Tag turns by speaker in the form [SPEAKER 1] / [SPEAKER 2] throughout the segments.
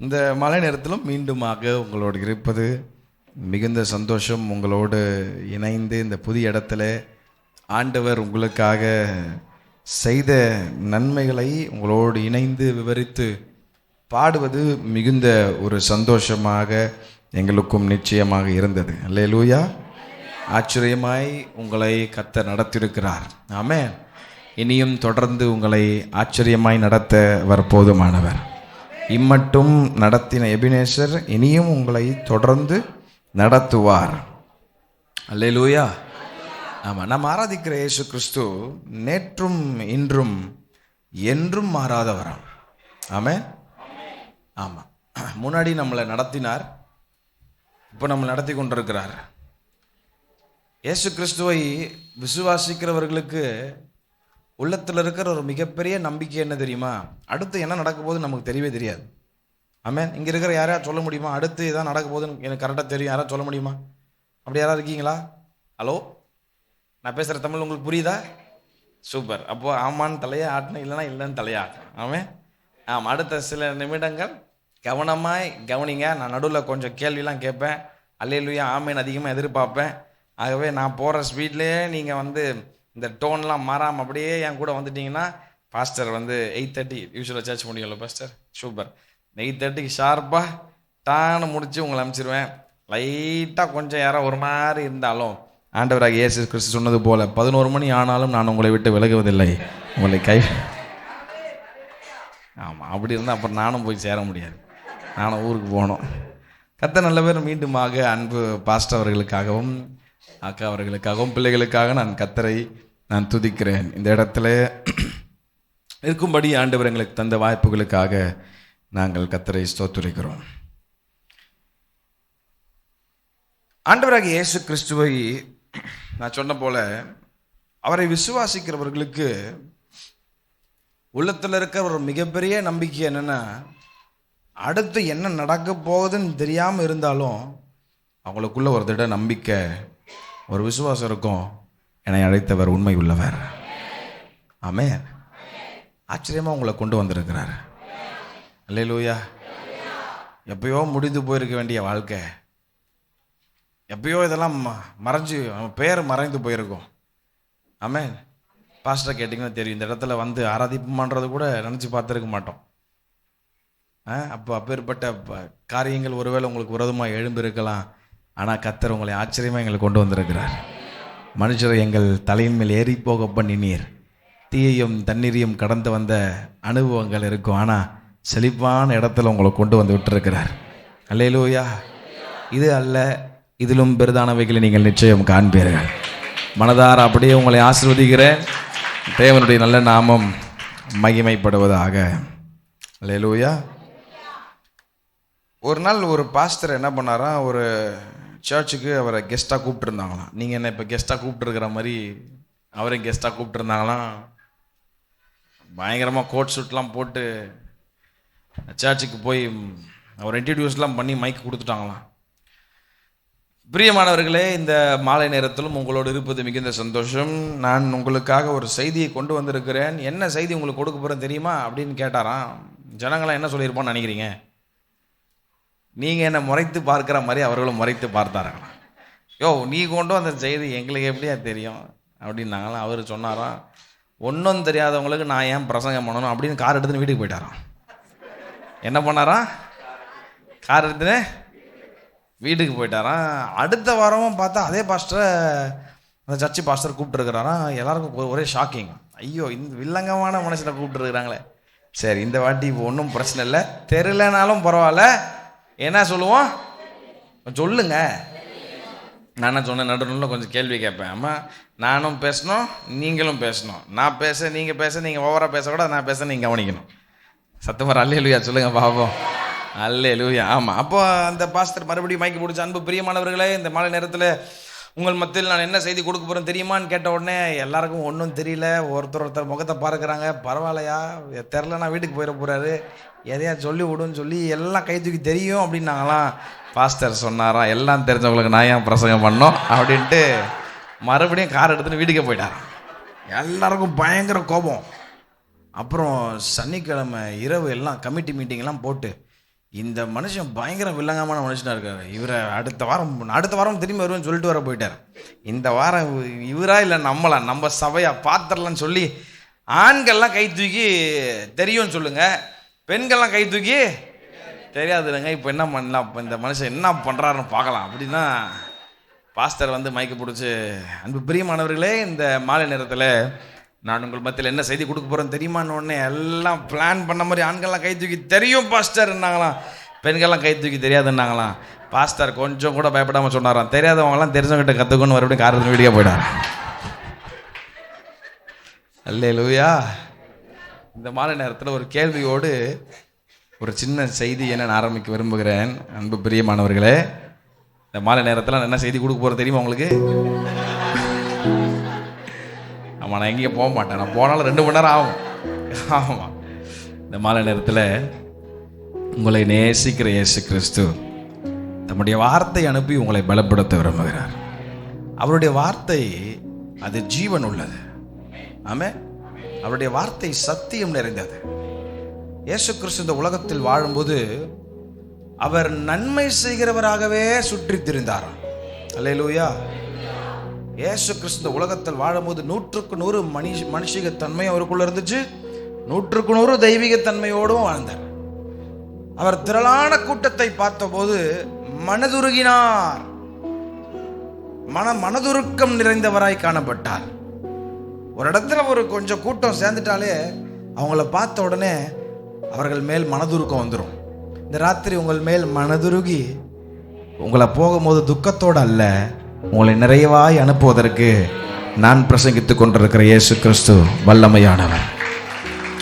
[SPEAKER 1] இந்த மழை நேரத்திலும் மீண்டுமாக உங்களோடு இருப்பது மிகுந்த சந்தோஷம். உங்களோடு இணைந்து இந்த புதிய இடத்துல ஆண்டவர் உங்களுக்காக செய்த நன்மைகளை உங்களோடு இணைந்து விவரித்து பாடுவது மிகுந்த ஒரு சந்தோஷமாக எங்களுக்கும் நிச்சயமாக இருந்தது. அல்லேலூயா. ஆச்சரியமாய் உங்களை கர்த்தர் நடத்தியிருக்கிறார். ஆமென். இனியும் தொடர்ந்து உங்களை ஆச்சரியமாய் நடத்த அவர் போதுமானவர். இம்மட்டும் நடத்தின எபினேசர் இனியும் உங்களை தொடர்ந்து நடத்துவார். அல்லேலூயா. ஆமாம், நம்ம ஆராதிக்கிற இயேசு கிறிஸ்து நேற்றும் இன்றும் என்றும் மாறாதவராம். ஆமென். ஆமாம், முன்னாடி நம்மளை நடத்தினார், இப்போ நம்ம நடத்தி கொண்டிருக்கிறார். இயேசு கிறிஸ்துவை விசுவாசிக்கிறவர்களுக்கு உள்ளத்தில் இருக்கிற ஒரு மிகப்பெரிய நம்பிக்கை என்ன தெரியுமா? அடுத்து என்ன நடக்க போகுதுன்னு நமக்கு தெரியவே தெரியாது. ஆமென். இங்கே இருக்கிற யாரையா சொல்ல முடியுமா அடுத்து இதான் நடக்க போகுதுன்னு எனக்கு கரெக்டாக தெரியும்? யாராவது சொல்ல முடியுமா? அப்படி யாராவது இருக்கீங்களா? ஹலோ, நான் பேசுகிற தமிழ் உங்களுக்கு புரியுதா? சூப்பர். அப்போது ஆமான்னு தலையை ஆட்டினேன், இல்லைன்னா இல்லைன்னு தலையாட்டேன். ஆமென். ஆமாம், அடுத்த சில நிமிடங்கள் கவனமாய் கவனிங்க. நான் நடுவில் கொஞ்சம் கேள்விலாம் கேட்பேன். அல்லேலூயா ஆமேன் அதிகமாக எதிர்பார்ப்பேன். ஆகவே நான் போகிற ஸ்பீட்லேயே நீங்கள் இந்த டோன்லாம் மாறாமல் அப்படியே என் கூட வந்துட்டிங்கன்னா, பாஸ்டர் 8:30 யூஸ்வலாக சர்ச் முடியும்ல பாஸ்டர்? சூப்பர். 8:30 ஷார்ப்பாக டான்னு முடித்து உங்களை அனுப்பிச்சிருவேன். லைட்டாக கொஞ்சம் யாரோ ஒரு மாதிரி இருந்தாலும் ஆண்டவராக இயேசு கிறிஸ்து சொன்னது போல் 11 மணி ஆனாலும் நான் உங்களை விட்டு விலகுவதில்லை, உங்களை ஆமாம், அப்படி இருந்தால் அப்புறம் நானும் போய் சேர முடியாது, நானும் ஊருக்கு போகணும். கர்த்தர் நல்ல பேர். மீண்டுமாக அன்பு பாஸ்டர் அவர்களுக்காகவும் அக்கா அவர்களுக்காகவும் பிள்ளைகளுக்காக நான் கர்த்தரை துதிக்கிறேன். இந்த இடத்துல இருக்கும்படி ஆண்டவர் எங்களுக்கு தந்த வாய்ப்புகளுக்காக நாங்கள் கர்த்தரை ஸ்தோத்திரிக்கிறோம். ஆண்டவராகிய இயேசு கிறிஸ்துவை நான் சொன்ன போல அவரை விசுவாசிக்கிறவர்களுக்கு உள்ளத்தில் இருக்கிற ஒரு மிகப்பெரிய நம்பிக்கை என்னென்னா, அடுத்து என்ன நடக்க போகுதுன்னு தெரியாமல் இருந்தாலும் அவங்களுக்குள்ள ஒரு திட நம்பிக்கை, ஒரு விசுவாசம் இருக்கும். என்னை அழைத்தவர் உண்மை உள்ளவர். ஆமென். ஆச்சரியமாக உங்களை கொண்டு வந்திருக்கிறார். அல்லேலூயா. எப்பயோ முடிந்து போயிருக்க வேண்டிய வாழ்க்கை, எப்பயோ இதெல்லாம் மறைஞ்சு பேர் மறைந்து போயிருக்கும். ஆமென். பாஸ்டர் கேட்டிங்கன்னா தெரியும், இந்த இடத்துல ஆராதிப்புமான்றது கூட நினச்சி பார்த்துருக்க மாட்டோம். அப்போ அப்பேற்பட்ட காரியங்கள் ஒருவேளை உங்களுக்கு விரோதமாக எழும்பிருக்கலாம். ஆனால் கர்த்தர் உங்களை ஆச்சரியமாக எங்களை கொண்டு வந்திருக்கிறார். மனுஷரை எங்கள் தலையின் மேல் ஏறி போக பண்ணினீர். தீயையும் தண்ணீரையும் கடந்து வந்த அனுபவங்கள் இருக்கும், ஆனால் செழிப்பான இடத்துல உங்களை கொண்டு வந்து விட்டுருக்கிறார். அல்லேலூயா. இது அல்ல, இதிலும் பெரிதானவைகளை நீங்கள் நிச்சயம் காண்பீர்கள். மனதார அப்படியே உங்களை ஆசீர்வதிக்கிறேன். தேவனுடைய நல்ல நாமம் மகிமைப்படுவதாக. அல்லேலூயா. ஒரு நாள் ஒரு பாஸ்டர் என்ன பண்ணாராம், ஒரு சர்ச்சுக்கு அவரை கெஸ்ட்டாக கூப்பிட்டுருந்தாங்களாம். நீங்கள் என்ன இப்போ கெஸ்ட்டாக கூப்பிட்டுருக்கிற மாதிரி அவரையும் கெஸ்ட்டாக கூப்பிட்டுருந்தாங்களாம். பயங்கரமாக கோட் ஷூட்லாம் போட்டு சர்ச்சுக்கு போய் அவர் இன்ட்ரடியூஸ்லாம் பண்ணி மைக் கொடுத்துட்டாங்களாம். பிரியமானவர்களே, இந்த மாலை நேரத்திலும் உங்களோடு இருப்பது மிகுந்த சந்தோஷம். நான் உங்களுக்காக ஒரு செய்தியை கொண்டு வந்திருக்கிறேன். என்ன செய்தி உங்களுக்கு கொடுக்க போகிறேன் தெரியுமா அப்படின்னு கேட்டாராம். ஜனங்களாம் என்ன சொல்லியிருப்போன்னு நினைக்கிறீங்க? நீங்கள் என்னை முறைத்து பார்க்குற மாதிரி அவர்களும் முறைத்து பார்த்தாராங்களாம். யோ, நீ கொண்டு வந்த செய்தி எங்களுக்கு எப்படியா தெரியும் அப்படின்னாங்களாம். அவர் சொன்னாராம், ஒன்றும் தெரியாதவங்களுக்கு நான் ஏன் பிரசங்கம் பண்ணணும் அப்படின்னு கார் எடுத்துன்னு வீட்டுக்கு போயிட்டாராம். என்ன பண்ணாராம்? கார் எடுத்துன்னு வீட்டுக்கு போயிட்டாராம். அடுத்த வாரமும் பார்த்தா அதே பாஸ்டரை, அந்த சர்ச்சு பாஸ்டர் கூப்பிட்டுருக்கிறாராம். எல்லாருக்கும் ஒரே ஷாக்கிங். ஐயோ, இந்த வில்லங்கமான மனுஷனை கூப்பிட்டுருக்குறாங்களே. சரி, இந்த வாட்டி ஒன்றும் பிரச்சனை இல்லை, தெரியலனாலும் பரவாயில்ல, என்ன சொல்லுவோம் சொல்லுங்க. நான் என்ன சொன்னேன், நடுநூலில் கொஞ்சம் கேள்வி கேட்பேன். அம்மா, நானும் பேசணும், நீங்களும் பேசணும். நான் பேச நீங்கள் பேச, நீங்கள் ஓவராக பேசக்கூட நான் பேச நீங்கள் கவனிக்கணும். சத்தமாக அல்லேலூயா சொல்லுங்கள் பாப்போம். அல்லேலூயா. ஆமாம். அப்போ அந்த பாஸ்டர் மறுபடியும் மைக்கு பிடிச்ச, அன்பு பிரியமானவர்களே, இந்த மாலை நேரத்தில் உங்கள் மத்தியில் நான் என்ன செய்தி கொடுக்க போகிறேன் தெரியுமான்னு கேட்ட உடனே எல்லாருக்கும் ஒன்றும் தெரியல. ஒருத்தர் முகத்தை பார்க்குறாங்க. பரவாயில்லையா, தெரிலனா வீட்டுக்கு போயிட போகிறாரு, எதையா சொல்லி விடுன்னு சொல்லி எல்லாம் கை தூக்கி தெரியும் அப்படின்னாங்களாம். பாஸ்டர் சொன்னாராம், எல்லாம் தெரிஞ்சவங்களுக்கு நான் ஏன் பிரசங்கம் பண்ணோம் அப்படின்ட்டு மறுபடியும் கார் எடுத்துன்னு வீட்டுக்கே போயிட்டாராம். எல்லாருக்கும் பயங்கர கோபம். அப்புறம் சனிக்கிழமை இரவு எல்லாம் கமிட்டி மீட்டிங்லாம் போட்டு இந்த மனுஷன் பயங்கர வில்லங்கமான மனுஷனாக இருக்கார். இவரை அடுத்த வாரம் திரும்பி வருவேன்னு சொல்லிட்டு வர போயிட்டார். இந்த வாரம் இவரா இல்லை நம்ம சபையா பார்த்துடலான்னு சொல்லி ஆண்கள்லாம் கை தூக்கி தெரியும்னு சொல்லுங்கள், பெண்கள்லாம் கை தூக்கி தெரியாதுங்க. இப்போ என்ன பண்ணலாம், இப்போ இந்த மனுஷன் என்ன பண்ணுறாருன்னு பார்க்கலாம் அப்படின்னா பாஸ்டர் வந்து மைக்கு பிடிச்சி, அன்பு பிரியமானவர்களே, இந்த மாலை நேரத்தில் நான் உங்கள் மத்தியில் என்ன செய்தி கொடுக்க போகிறேன்னு தெரியுமான்னு உடனே எல்லாம் பிளான் பண்ண மாதிரி ஆண்கள்லாம் கை தூக்கி தெரியும் பாஸ்டர்ன்னாங்களாம், பெண்கள்லாம் கை தூக்கி தெரியாதுன்னாங்களாம். பாஸ்டர் கொஞ்சம் கூட பயப்படாமல் சொன்னாராம், தெரியாதவங்களாம் தெரிஞ்சவங்கிட்ட கற்றுக்கணும்னு மறுபடியும் காரணம் வீடியோ போயிட்டார். அல்லேலூயா. இந்த மாலை நேரத்தில் ஒரு கேள்வியோடு ஒரு சின்ன செய்தி என்னன்னு ஆரம்பிக்க விரும்புகிறேன். அன்பு பிரியமானவர்களே, இந்த மாலை நேரத்தில் நான் என்ன செய்தி கொடுக்க போகிறேன் தெரியுமா உங்களுக்கு? ஆமாம், நான் எங்கேயும் போக மாட்டேன். நான் போனாலும் 2 மணி நேரம் ஆகும். ஆமாம், இந்த மாலை நேரத்தில் உங்களை நேசிக்கிற இயேசு கிறிஸ்து தம்முடைய வார்த்தை அனுப்பி உங்களை பலப்படுத்த விரும்புகிறார். அவருடைய வார்த்தை அது ஜீவன் உள்ளது. ஆமென். அவருடைய வார்த்தை சத்தியம் நிறைந்தது. இயேசு கிறிஸ்து இந்த உலகத்தில் வாழும்போது அவர் நன்மை செய்கிறவராகவே சுற்றி திரிந்தார். அல்லேலூயா. இயேசு கிறிஸ்து உலகத்தில் வாழும்போது 100க்கு 100 மனுஷிக தன்மை அவருக்குள்ள இருந்துச்சு, 100க்கு 100 தெய்வீக தன்மையோடும் வாழ்ந்தார். அவர் திரளான கூட்டத்தை பார்த்தபோது மனதுருகினார், மனதுருக்கம் நிறைந்தவராய் காணப்பட்டார். ஒரு இடத்துல ஒரு கொஞ்சம் கூட்டம் சேர்ந்துட்டாலே அவங்கள பார்த்த உடனே அவர்கள் மேல் மனதுருக்கம் வந்துடும். இந்த ராத்திரி உங்கள் மேல் மனதுருகி உங்களை போகும்போது துக்கத்தோடு அல்ல, உங்களை நிறைவாய் அனுப்புவதற்கு நான் பிரசங்கித்துக் கொண்டிருக்கிற இயேசு கிறிஸ்து வல்லமையானவர்.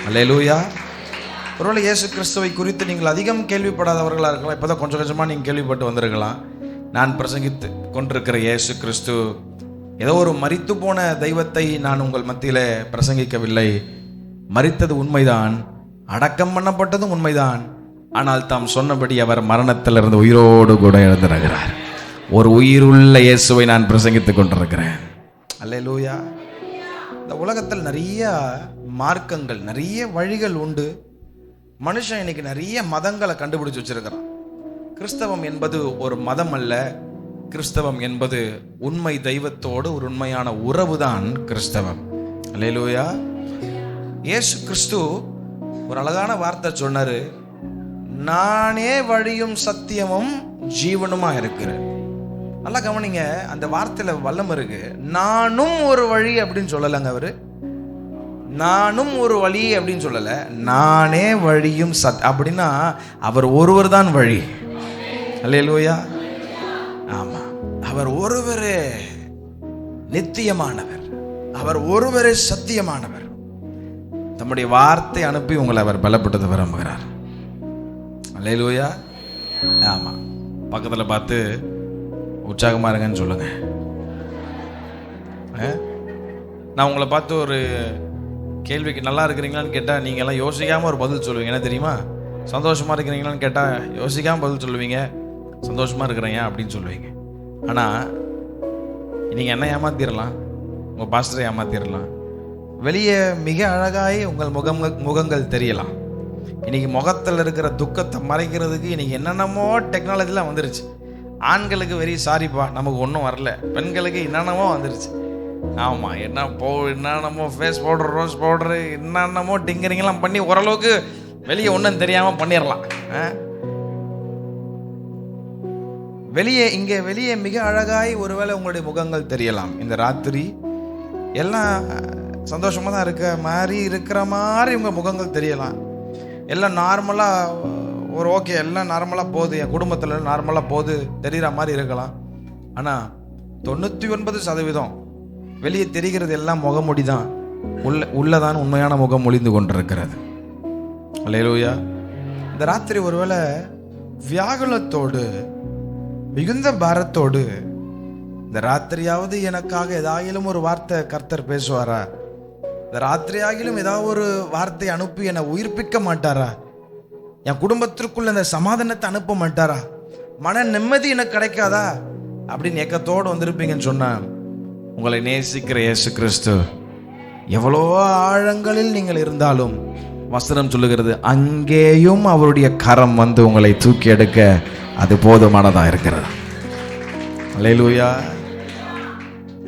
[SPEAKER 1] அல்லேலூயா. ஒருவேளை இயேசு கிறிஸ்துவை குறித்து நீங்கள் அதிகம் கேள்விப்படாதவர்களாக இருக்கலாம். இப்போதான் கொஞ்சம் கொஞ்சமாக நீங்கள் கேள்விப்பட்டு வந்திருக்கலாம். நான் பிரசங்கித்து கொண்டிருக்கிற இயேசு கிறிஸ்து ஏதோ ஒரு மரித்து போன தெய்வத்தை நான் உங்கள் மத்தியில் பிரசங்கிக்கவில்லை. மரித்தது உண்மைதான், அடக்கம் பண்ணப்பட்டதும் உண்மைதான். ஆனால் தாம் சொன்னபடி அவர் மரணத்திலிருந்து உயிரோடு கூட எழுந்திருக்கிறார். ஒரு உயிருள்ள இயேசுவை நான் பிரசங்கித்துக் கொண்டிருக்கிறேன். அல்லேலூயா. இந்த உலகத்தில் நிறைய மார்க்கங்கள், நிறைய வழிகள் உண்டு. மனுஷன் இன்னைக்கு நிறைய மதங்களை கண்டுபிடிச்சு வச்சிருக்கிறான். கிறிஸ்தவம் என்பது ஒரு மதம் அல்ல. கிறிஸ்தவம் என்பது உண்மை தெய்வத்தோடு ஒரு உண்மையான உறவுதான் கிறிஸ்தவம். அல்லேலூயா. இயேசு கிறிஸ்து ஒரு அழகான வார்த்தை சொன்னாரு, நானே வழியும் சத்தியமும் ஜீவனுமா இருக்கிறேன். நல்லா கவனிங்க, அந்த வார்த்தையில வல்லம் இருக்கு. நானும் ஒரு வழி அப்படின்னு சொல்லலைங்க அவரு. நானும் ஒரு வழி அப்படின்னு சொல்லல, நானே வழியும் அப்படின்னா அவர் ஒருவர் தான் வழி. அல்லேலூயா. ஆமா, அவர் ஒருவரே நித்தியமானவர், அவர் ஒருவரே சத்தியமானவர். தம்முடைய வார்த்தை அனுப்பி உங்களை அவர் பலப்படுத்த விரும்புகிறார். அல்லேலூயா. ஆமா, பக்கத்துல பார்த்து உற்சாகமா இருங்கன்னு சொல்லுங்க. நான் உங்களை பார்த்து ஒரு கேள்விக்கு நல்லா இருக்கிறீங்களான்னு கேட்டால் நீங்கள் எல்லாம் யோசிக்காமல் ஒரு பதில் சொல்லுவீங்க. என்ன தெரியுமா? சந்தோஷமாக இருக்கிறீங்களான்னு கேட்டால் யோசிக்காமல் பதில் சொல்லுவீங்க, சந்தோஷமாக இருக்கிறேன் அப்படின்னு சொல்லுவீங்க. ஆனால் நீங்கள் என்ன ஏமாத்திடலாம், உங்கள் பாஸ்டரை ஏமாத்திடலாம். வெளியே மிக அழகாய் உங்கள் முகங்கள் தெரியலாம். இன்றைக்கி முகத்தில் இருக்கிற துக்கத்தை மறைக்கிறதுக்கு இன்றைக்கி என்னென்னமோ டெக்னாலஜிலாம் வந்துருச்சு. ஆண்களுக்கு வெரி சாரிப்பா, நமக்கு ஒன்றும் வரல. பெண்களுக்கு என்னென்னமோ வந்துருச்சு. ஆமாம், என்னென்னமோ ஃபேஸ் பவுடர், ரோஸ் பவுடரு, என்னென்னமோ டிங்கரிங்கெல்லாம் பண்ணி ஓரளவுக்கு வெளியே ஒன்றும் தெரியாமல் பண்ணிடலாம். வெளியே மிக அழகாய் ஒருவேளை உங்களுடைய முகங்கள் தெரியலாம். இந்த ராத்திரி எல்லாம் சந்தோஷமாக தான் இருக்கிற மாதிரி உங்கள் முகங்கள் தெரியலாம். எல்லாம் நார்மலாக ஒரு ஓகே, எல்லாம் நார்மலாக போகுது, என் குடும்பத்தில் நார்மலாக போகுது தெரிகிற மாதிரி இருக்கலாம். ஆனால் 99% வெளியே தெரிகிறது எல்லாம் முகமொழி தான். உள்ளதான் உண்மையான முகம் ஒளிந்து கொண்டிருக்கிறது. அல்லேலூயா. இந்த ராத்திரி ஒருவேளை வியாகுலத்தோடு, மிகுந்த பாரத்தோடு, இந்த ராத்திரியாவது எனக்காக ஏதாயிலும் ஒரு வார்த்தை கர்த்தர் பேசுவாரா, இந்த ராத்திரியாகிலும் ஏதாவது ஒரு வார்த்தை அனுப்பி என்னை உயிர்ப்பிக்க மாட்டாரா, என் குடும்பத்திற்குள்ள இந்த சமாதானத்தை அனுப்ப மாட்டாரா, மன நிம்மதி எனக்கு கிடைக்காதா அப்படின்னு ஏக்கத்தோடு வந்திருப்பீங்கன்னு சொன்னா, உங்களை நேசிக்கிற இயேசு கிறிஸ்து எவ்வளோ ஆழங்களில் நீங்கள் இருந்தாலும் வசனம் சொல்லுகிறது, அங்கேயும் அவருடைய கரம் வந்து உங்களை தூக்கி எடுக்க அது போதுமானதா இருக்கிறது. அல்லேலூயா.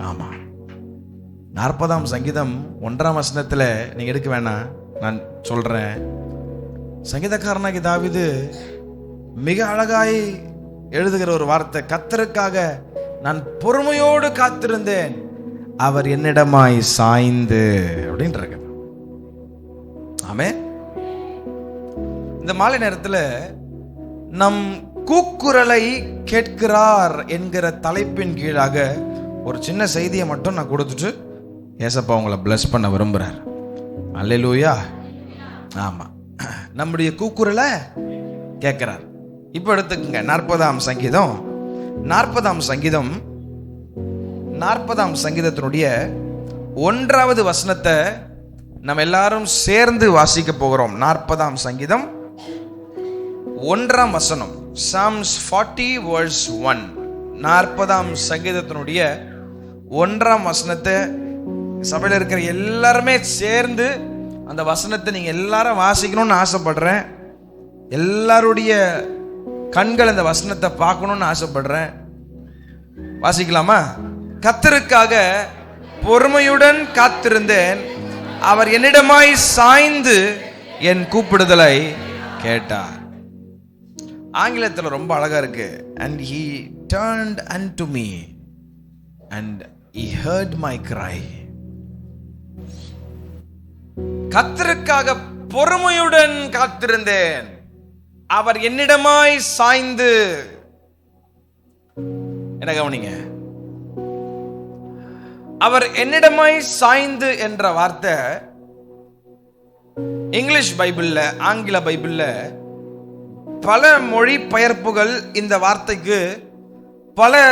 [SPEAKER 1] ஆமா, 40ஆம் சங்கீதம் 1ஆம் வசனத்துல நீங்க எடுக்க வேணாம், நான் சொல்றேன். சங்கீதக்காரனாகி தாவீது மிக அழகாய் எழுதுகிற ஒரு வார்த்தை, கர்த்தருக்காக நான் பொறுமையோடு காத்திருந்தேன், அவர் என்னிடமாய் சாய்ந்து அப்படின்றாங்க. ஆமென். இந்த மாலை நேரத்தில் நம் கூக்குரலை கேட்கிறார் என்கிற தலைப்பின் கீழாக ஒரு சின்ன செய்தியை மட்டும் நான் கொடுத்துட்டு ஏசப்பா உங்களை பிளஸ் பண்ண விரும்புகிறார். அல்லேலூயா. ஆமாம், நம்முடைய கூக்குரலை கேட்கிறார். இப்போ எடுத்துக்கங்க 40ஆம் சங்கீதம். 40ஆம் சங்கீதம் 40ஆம் சங்கீதத்தினுடைய 1வது வசனத்தை நம்ம எல்லாரும் சேர்ந்து வாசிக்க போகிறோம். 40ஆம் சங்கீதம் 1ஆம் வசனம், Psalms 40 verse 1. 40ஆம் சங்கீதத்தினுடைய 1ஆம் வசனத்தை சபையில் இருக்கிற எல்லாருமே சேர்ந்து அந்த வசனத்தை நீங்க எல்லாரும் வாசிக்கணும்னு ஆசைப்படுறேன். எல்லாருடைய கண்கள் அந்த வசனத்தை பார்க்கணும்னு ஆசைப்படுறேன். வாசிக்கலாமா? கர்த்தருக்காக பொறுமையுடன் காத்திருந்தேன், அவர் என்னிடமாய் சாய்ந்து என் கூப்பிடுதலை கேட்டார். ஆங்கிலத்தில் ரொம்ப அழகா இருக்கு. And he turned unto me and he heard my cry. கர்த்தருக்காக பொறுமையுடன் காத்திருந்தேன், அவர் என்னிடமாய் சாய்ந்து. என்ன கவனிங்க, அவர் என்னிடமாய் சாய்ந்து என்ற வார்த்தை இங்கிலீஷ் பைபிள்ல, ஆங்கில பைபிள்ல பல மொழி பெயர்ப்புகள் இந்த வார்த்தைக்கு பல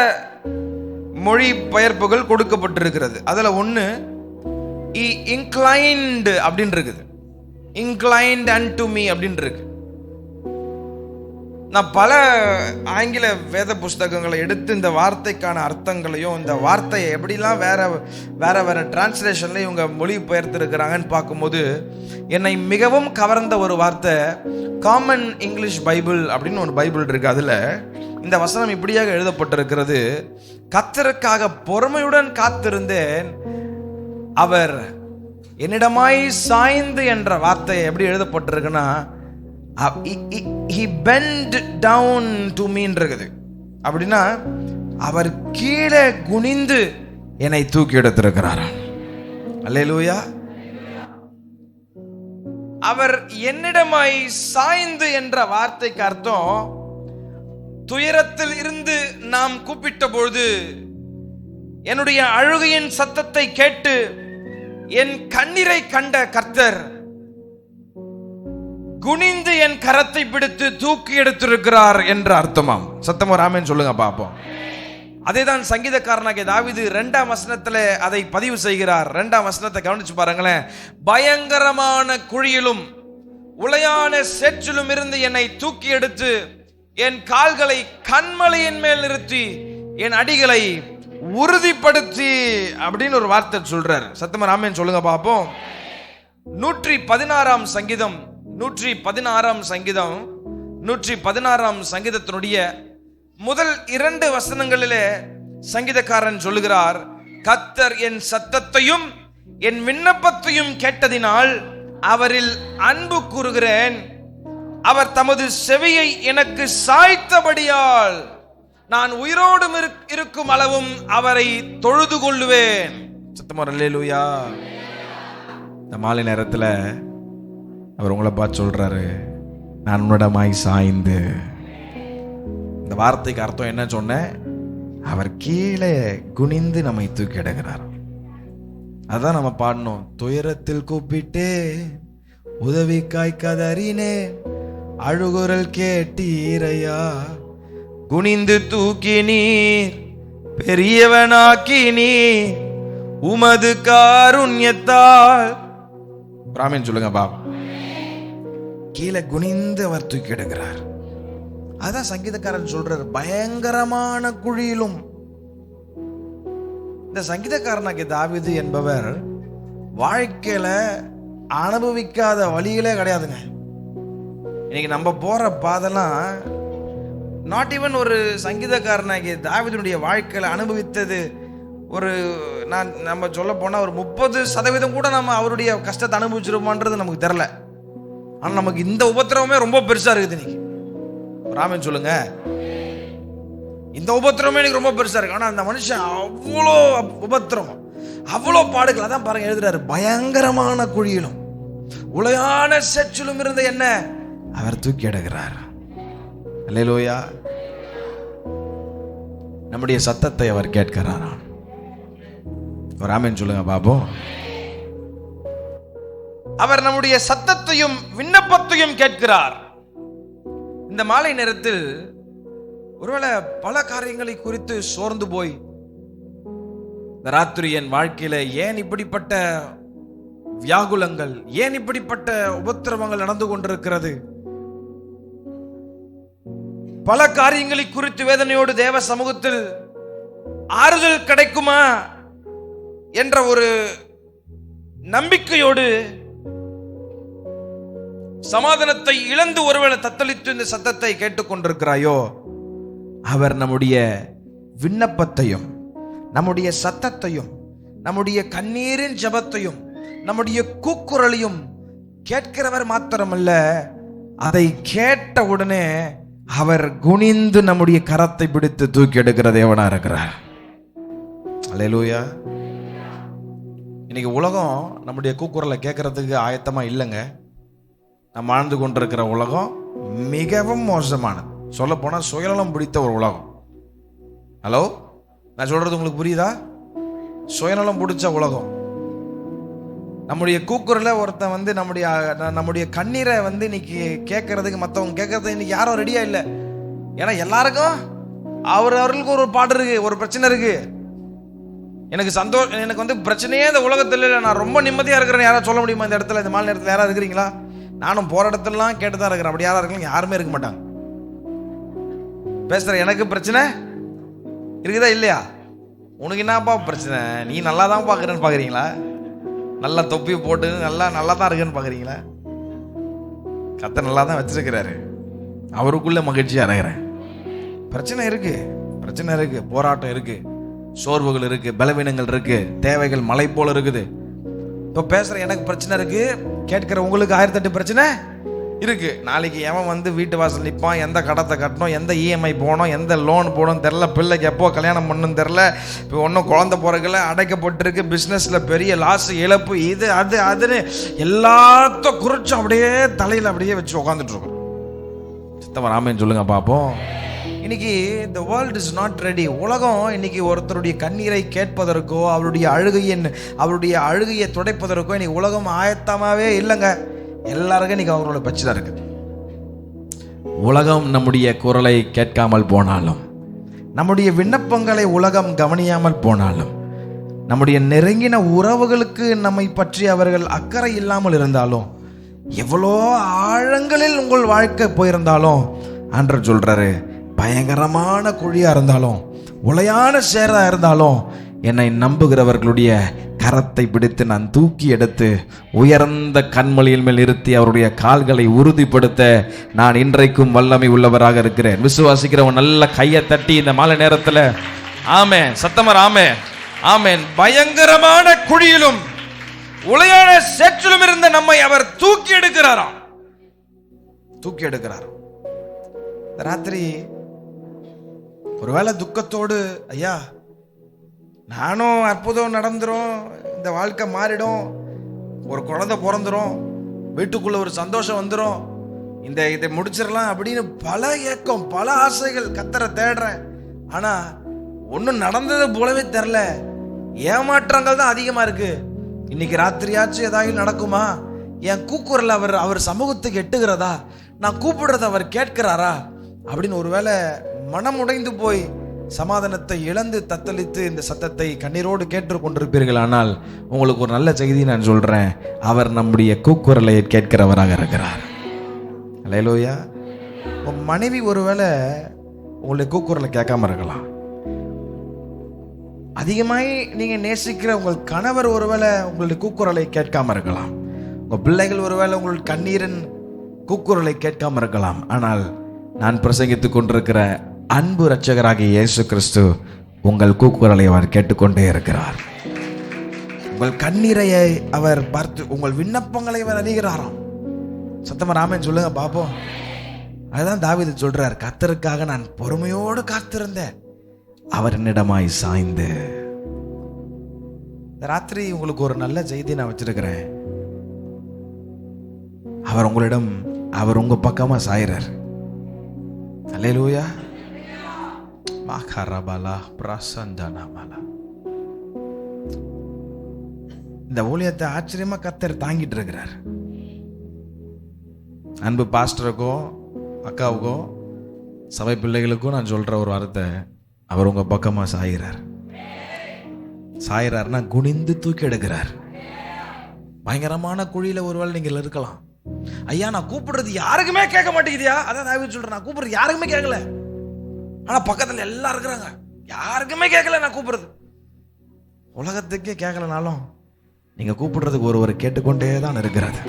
[SPEAKER 1] மொழி பெயர்ப்புகள் கொடுக்கப்பட்டிருக்கிறது. அதுல ஒண்ணு inclined அப்படின்னு இருக்குது, inclined unto me அப்படின்னு இருக்கு. நான் பல ஆங்கில வேத புஸ்தகங்களை எடுத்து இந்த வார்த்தைக்கான அர்த்தங்களையும் இந்த வார்த்தையை எப்படிலாம் வேற டிரான்ஸ்லேஷன்ல இவங்க மொழி பெயர்த்திருக்கிறாங்கன்னு பார்க்கும்போது என்னை மிகவும் கவர்ந்த ஒரு வார்த்தை காமன் இங்கிலீஷ் பைபிள் அப்படின்னு ஒரு பைபிள் இருக்கு. அதுல இந்த வசனம் இப்படியாக எழுதப்பட்டிருக்கிறது, கர்த்தருக்காக பொறுமையுடன் காத்திருந்தேன், அவர் என்னிடமாய் சாய்ந்து என்ற வார்த்தை எப்படி எழுதப்பட்டிருக்குன்னா he bent down to me இருக்குது. அப்படின்னா அவர் கீழே குனிந்து என்னை தூக்கி எடுத்திருக்கிறார். அல்லேலூயா. அவர் என்னிடமாய் சாய்ந்து என்ற வார்த்தைக்கு அர்த்தம், துயரத்தில் இருந்து நாம் கூப்பிட்ட பொழுது என்னுடைய அழுகையின் சத்தத்தை கேட்டு என் கண்ணீரை கண்ட கர்த்தர் குனிந்து என் கரத்தை பிடித்து தூக்கி எடுத்திருக்கிறார் என்ற அர்த்தமாம். சத்தமா ஆமென் சொல்லுங்க பாப்போம். அதேதான் சங்கீதக்காரனாகிய தாவீது 2ஆம் வசனத்துல அதை பதிவு செய்கிறார். 2ஆம் வசனத்தை கவனிச்சு பாருங்களேன். பயங்கரமான குழியிலும் உளையான சேற்றிலும் இருந்து என்னை தூக்கி எடுத்து என் கால்களை கன்மலையின் மேல் நிறுத்தி என் அடிகளை உறுதிப்படுத்தி அப்படின்னு ஒரு வார்த்தை சொல்றார். சத்தமா ஆமென் சொல்லுங்க பாப்போம். 116ஆம் சங்கீதம் 116ஆம் சங்கீதம் 116ஆம் சங்கீதத்தினுடைய முதல் 2 வசனங்களிலே சங்கீதக்காரன் சொல்லுகிறார், கர்த்தர் என் சத்தத்தையும் என் விண்ணப்பத்தையும் கேட்டதினால் அவரில் அன்பு கூறுகிறேன், அவர் தமது செவியை எனக்கு சாய்த்தபடியால் நான் உயிரோடு இருக்கும் அளவும் அவரை தொழுது கொள்ளுவேன். சத்தமா அல்லேலூயா. இந்த மாலை நேரத்துல அவர் உங்களை பார்த்து சொல்றாரு, நான் உன்னிடமாய் சாய்ந்து. இந்த வார்த்தைக்கு அர்த்தம் என்ன சொன்னேன்? அவர் கீழே குனிந்து நம்மை தூக்கி எடுக்கிறார். அதான் நம்ம பாடணும், துயரத்தில் கூப்பிட்டே உதவிக்காய் கதறினே அழுகுரல் கேட்டீரையா, குனிந்து தூக்கி நீர் பெரியவனாக்கி நீர் உமது காருண்யத்தால். ஆமென் சொல்லுங்க பாபா. கீழே குனிந்து அவர் தூக்கி எடுக்கிறார். அதான் சங்கீதக்காரன் சொல்றார், பயங்கரமான குழியிலும். இந்த சங்கீதக்காரனாகிய தாவீது என்பவர் வாழ்க்கையில அனுபவிக்காத வழிகளே கிடையாதுங்க. இன்னைக்கு நம்ம போற பாதெல்லாம் நாட் ஈவன் ஒரு சங்கீதக்காரனாகிய தாவீதுடைய வாழ்க்கையில் அனுபவித்தது ஒரு நம்ம சொல்ல போனால் ஒரு 30% கூட நம்ம அவருடைய கஷ்டத்தை அனுபவிச்சிருப்போன்றது நமக்கு தெரில. ஆனால் நமக்கு இந்த உபத்திரவமே ரொம்ப பெருசாக இருக்குது. இன்னைக்கு ராமன் சொல்லுங்க, இந்த உபத்திரமே எனக்கு ரொம்ப பெருசாக இருக்கு. ஆனால் அந்த மனுஷன் அவ்வளோ உபத்திரம், அவ்வளோ பாடுகள். அதான் பாருங்க எழுதுறாரு, பயங்கரமான குழியிலும் உளையான சேற்றிலும் இருந்த என்ன அவர் தூக்கி எடுக்கிறார். அல்லேலூயா. நம்முடைய சத்தத்தை அவர் கேட்கிறாராம். ஒரு ஆமென் சொல்லுங்க பாபு. அவர் நம்முடைய சத்தத்தையும் விண்ணப்பத்தையும் கேட்கிறார். இந்த மாலை நேரத்தில் ஒருவேளை பல காரியங்களை குறித்து சோர்ந்து போய் இந்த ராத்திரி என் வாழ்க்கையில ஏன் இப்படிப்பட்ட வியாகுலங்கள், ஏன் இப்படிப்பட்ட உபத்திரவங்கள் நடந்து கொண்டிருக்கிறது, பல காரியங்களை குறித்து வேதனையோடு தேவ சமூகத்தில் ஆறுதல் கிடைக்குமா என்ற ஒரு நம்பிக்கையோடு சமாதானத்தை இழந்து ஒருவேளை தத்தளித்து இந்த சத்தத்தை கேட்டுக்கொண்டிருக்கிறாயோ, அவர் நம்முடைய விண்ணப்பத்தையும் நம்முடைய சத்தத்தையும் நம்முடைய கண்ணீரின் ஜெபத்தையும் நம்முடைய கூக்குரலையும் கேட்கிறவர் மாத்திரமல்ல, அதை கேட்ட உடனே அவர் குனிந்து நம்முடைய கரத்தை பிடித்து தூக்கி எடுக்கிற தேவனா இருக்கிறார். அல்லேலூயா. இன்னைக்கு உலகம் நம்முடைய கூக்குரலை கேட்கறதுக்கு ஆயத்தமா இல்லைங்க. நம்ம வாழ்ந்து கொண்டிருக்கிற உலகம் மிகவும் மோசமானது. சொல்ல போனா சுயநலம் பிடித்த ஒரு உலகம். ஹலோ, நான் சொல்றது உங்களுக்கு புரியுதா? சுயநலம் பிடிச்ச உலகம். நம்முடைய கூக்குரலை ஒருத்தன் வந்து நம்முடைய கண்ணீரை வந்து இன்னைக்கு கேட்கறதுக்கு மற்றவங்க கேட்கறதுக்கு இன்னைக்கு யாரும் ரெடியா இல்லை. ஏன்னா எல்லாருக்கும் அவர்களுக்கு ஒரு பாடு இருக்கு, ஒரு பிரச்சனை இருக்கு. எனக்கு வந்து பிரச்சனையே இந்த உலகத்தில் இல்லை, நான் ரொம்ப நிம்மதியா இருக்கிறேன்னு யாராவது சொல்ல முடியுமா? இந்த இடத்துல, இந்த மாலை நேரத்தில் யாராவது இருக்கிறீங்களா? நானும் போற இடத்துலலாம் கேட்டுதான் இருக்கிறேன். அப்படி யாரா இருக்கலாம்? யாருமே இருக்க மாட்டாங்க. பேசுற எனக்கு பிரச்சனை இருக்குதா இல்லையா? உனக்கு என்னப்பா பிரச்சனை? நீ நல்லா தான் பாக்குறேன்னு பாக்குறீங்களா? நல்லா தொப்பி போட்டு நல்லா தான் இருக்குன்னு பாக்குறீங்களா? கத்த நல்லா தான் வச்சிருக்கிறாரு, அவருக்குள்ள மகிழ்ச்சியா இருக்கிறேன். பிரச்சனை இருக்கு, போராட்டம் இருக்கு, சோர்வுகள் இருக்கு, பலவீனங்கள் இருக்கு, தேவைகள் மலை போல இருக்குது. இப்போ பேசுற எனக்கு பிரச்சனை இருக்கு, கேட்கிற உங்களுக்கு 1008 பிரச்சனை இருக்கு. நாளைக்கு எவன் வந்து வீட்டு வாசல் நிற்பான், எந்த கடத்தை கட்டணும், எந்த இஎம்ஐ போகணும், எந்த லோன் போகணும் தெரில, பிள்ளைக்கு எப்போ கல்யாணம் பண்ணணும் தெரில, இப்போ ஒன்றும் குழந்தை போறதுல அடைக்கப்பட்டிருக்கு, பிஸ்னஸில் பெரிய லாஸ், இழப்பு, இது அதுன்னு எல்லாத்தையும் குறிச்சு அப்படியே தலையில் அப்படியே வச்சு உட்காந்துட்டு இருக்கோம். சித்தவன் ராமன் சொல்லுங்க பார்ப்போம். இன்னைக்கு இந்த வேர்ல்ட் இஸ் நாட் ரெடி. உலகம் இன்னைக்கு ஒருத்தருடைய கண்ணீரை கேட்பதற்கோ அவருடைய அழுகையை துடைப்பதற்கோ இன்னைக்கு உலகம் ஆயத்தமாகவே இல்லைங்க. எல்லாருக்கும் இன்னைக்கு அவரோட பச்சுதான் இருக்குது. உலகம் நம்முடைய குரலை கேட்காமல் போனாலும், நம்முடைய விண்ணப்பங்களை உலகம் கவனியாமல் போனாலும், நம்முடைய நெருங்கின உறவுகளுக்கு நம்மை பற்றி அவர்கள் அக்கறை இல்லாமல் இருந்தாலும், எவ்வளோ ஆழங்களில் உங்கள் வாழ்க்கை போயிருந்தாலும், ஆண்டவர் சொல்றாரு, பயங்கரமான குழியா இருந்தாலும், உளையான சேரா இருந்தாலும், என்னை நம்புகிறவர்களுடைய கரத்தை பிடித்து நான் தூக்கி எடுத்து உயர்ந்த கண்மலையின் மேல் நிறுத்தி அவருடைய கால்களை உறுதிப்படுத்த நான் இன்றைக்கும் வல்லமை உள்ளவராக இருக்கிறேன். விசுவாசிக்கிறவன் நல்ல கையை தட்டி இந்த மாலை நேரத்தில் ஆமென் சத்தமர் ஆமென் ஆமென். பயங்கரமான குழியிலும் உளையான சேற்றிலும் இருந்த நம்மை அவர் தூக்கி எடுக்கிறாராம். ராத்திரி ஒருவேளை துக்கத்தோடு, ஐயா நானும் அற்புதம் நடந்துரும், இந்த வாழ்க்கை மாறிடும், ஒரு குழந்தை பிறந்துரும், வீட்டுக்குள்ள ஒரு சந்தோஷம் வந்துடும், இதை முடிச்சிடலாம் அப்படின்னு பல ஏக்கம், பல ஆசைகள், கத்தரை தேடுறேன். ஆனா ஒன்றும் நடந்தது போலவே தெரில, ஏமாற்றங்கள் தான் அதிகமா இருக்கு. இன்னைக்கு ராத்திரியாச்சும் ஏதாவது நடக்குமா? என் கூக்குரல் அவர் சமூகத்துக்கு எட்டுகிறதா? நான் கூப்பிடுறத அவர் கேட்கிறாரா அப்படின்னு ஒருவேளை மனம் உடைந்து போய் சமாதானத்தை இழந்து தத்தளித்து இந்த சத்தத்தை கண்ணீரோடு கேட்டு கொண்டிருப்பீர்கள். ஆனால் உங்களுக்கு ஒரு நல்ல செய்தி நான் சொல்றேன், அவர் நம்முடைய கூக்குரலை கேட்கிறவராக இருக்கிறார். அல்லேலூயா. உன் மனைவி ஒருவேளை உங்களுடைய கூக்குரலை கேட்காம இருக்கலாம். அதிகமாய் நீங்க நேசிக்கிற உங்கள் கணவர் ஒருவேளை உங்களுடைய கூக்குரலை கேட்காம இருக்கலாம். உங்கள் பிள்ளைகள் ஒருவேளை உங்கள் கண்ணீரின் கூக்குரலை கேட்காம இருக்கலாம். ஆனால் நான் பிரசங்கித்துக் கொண்டிருக்கிற அன்பு இரட்சகராகிய இயேசு கிறிஸ்து உங்கள் கூக்குரலை அவர் கேட்டுக்கொண்டே இருக்கிறார். உங்கள் கண்ணீரையை அவர் பார்த்து உங்கள் விண்ணப்பங்களை அவர் அறிகிறாராம். சத்தமா ராமன் சொல்லுங்க பாப்போம். அதுதான் தாவீது சொல்றார், கர்த்தருக்காக நான் பொறுமையோடு காத்திருந்தேன், அவர் என்னிடமாய் சாய்ந்து. ராத்திரி உங்களுக்கு ஒரு நல்ல செய்தி நான் வச்சிருக்கிறேன். அவர் உங்க பக்கமா சாயிறார். அல்லேலூயா. மாகரபலா பிரசந்தனமலா. இந்த ஊழியத்தை ஆச்சரியமா கர்த்தர் தாங்கிட்டு இருக்கிறார். அன்பு பாஸ்டருக்கும் அக்காவுக்கும் சபை பிள்ளைகளுக்கும் நான் சொல்ற ஒரு வார்த்தை, அவர் உங்க பக்கமா சாயிறார். சாயிறார்னா குனிந்து தூக்கி எடுக்கிறார். பயங்கரமான குழியில ஒருவேளை நீங்கள் இருக்கலாம். ஐயா நான் கூப்பிடுறது யாருக்குமே கேட்க மாட்டேங்குதியா? அதான் தாவீது சொல்றேன், நான் கூப்பிடுறது யாருக்குமே கேட்கல, ஆனா பக்கத்துல எல்லாம் இருக்கிறாங்க, யாருக்குமே கேட்கல. நான் கூப்பிடுறது உலகத்துக்கே கேட்கலனாலும் நீங்க கூப்பிடுறதுக்கு ஒருவர் கேட்டுக்கொண்டே தான் இருக்கிறார்.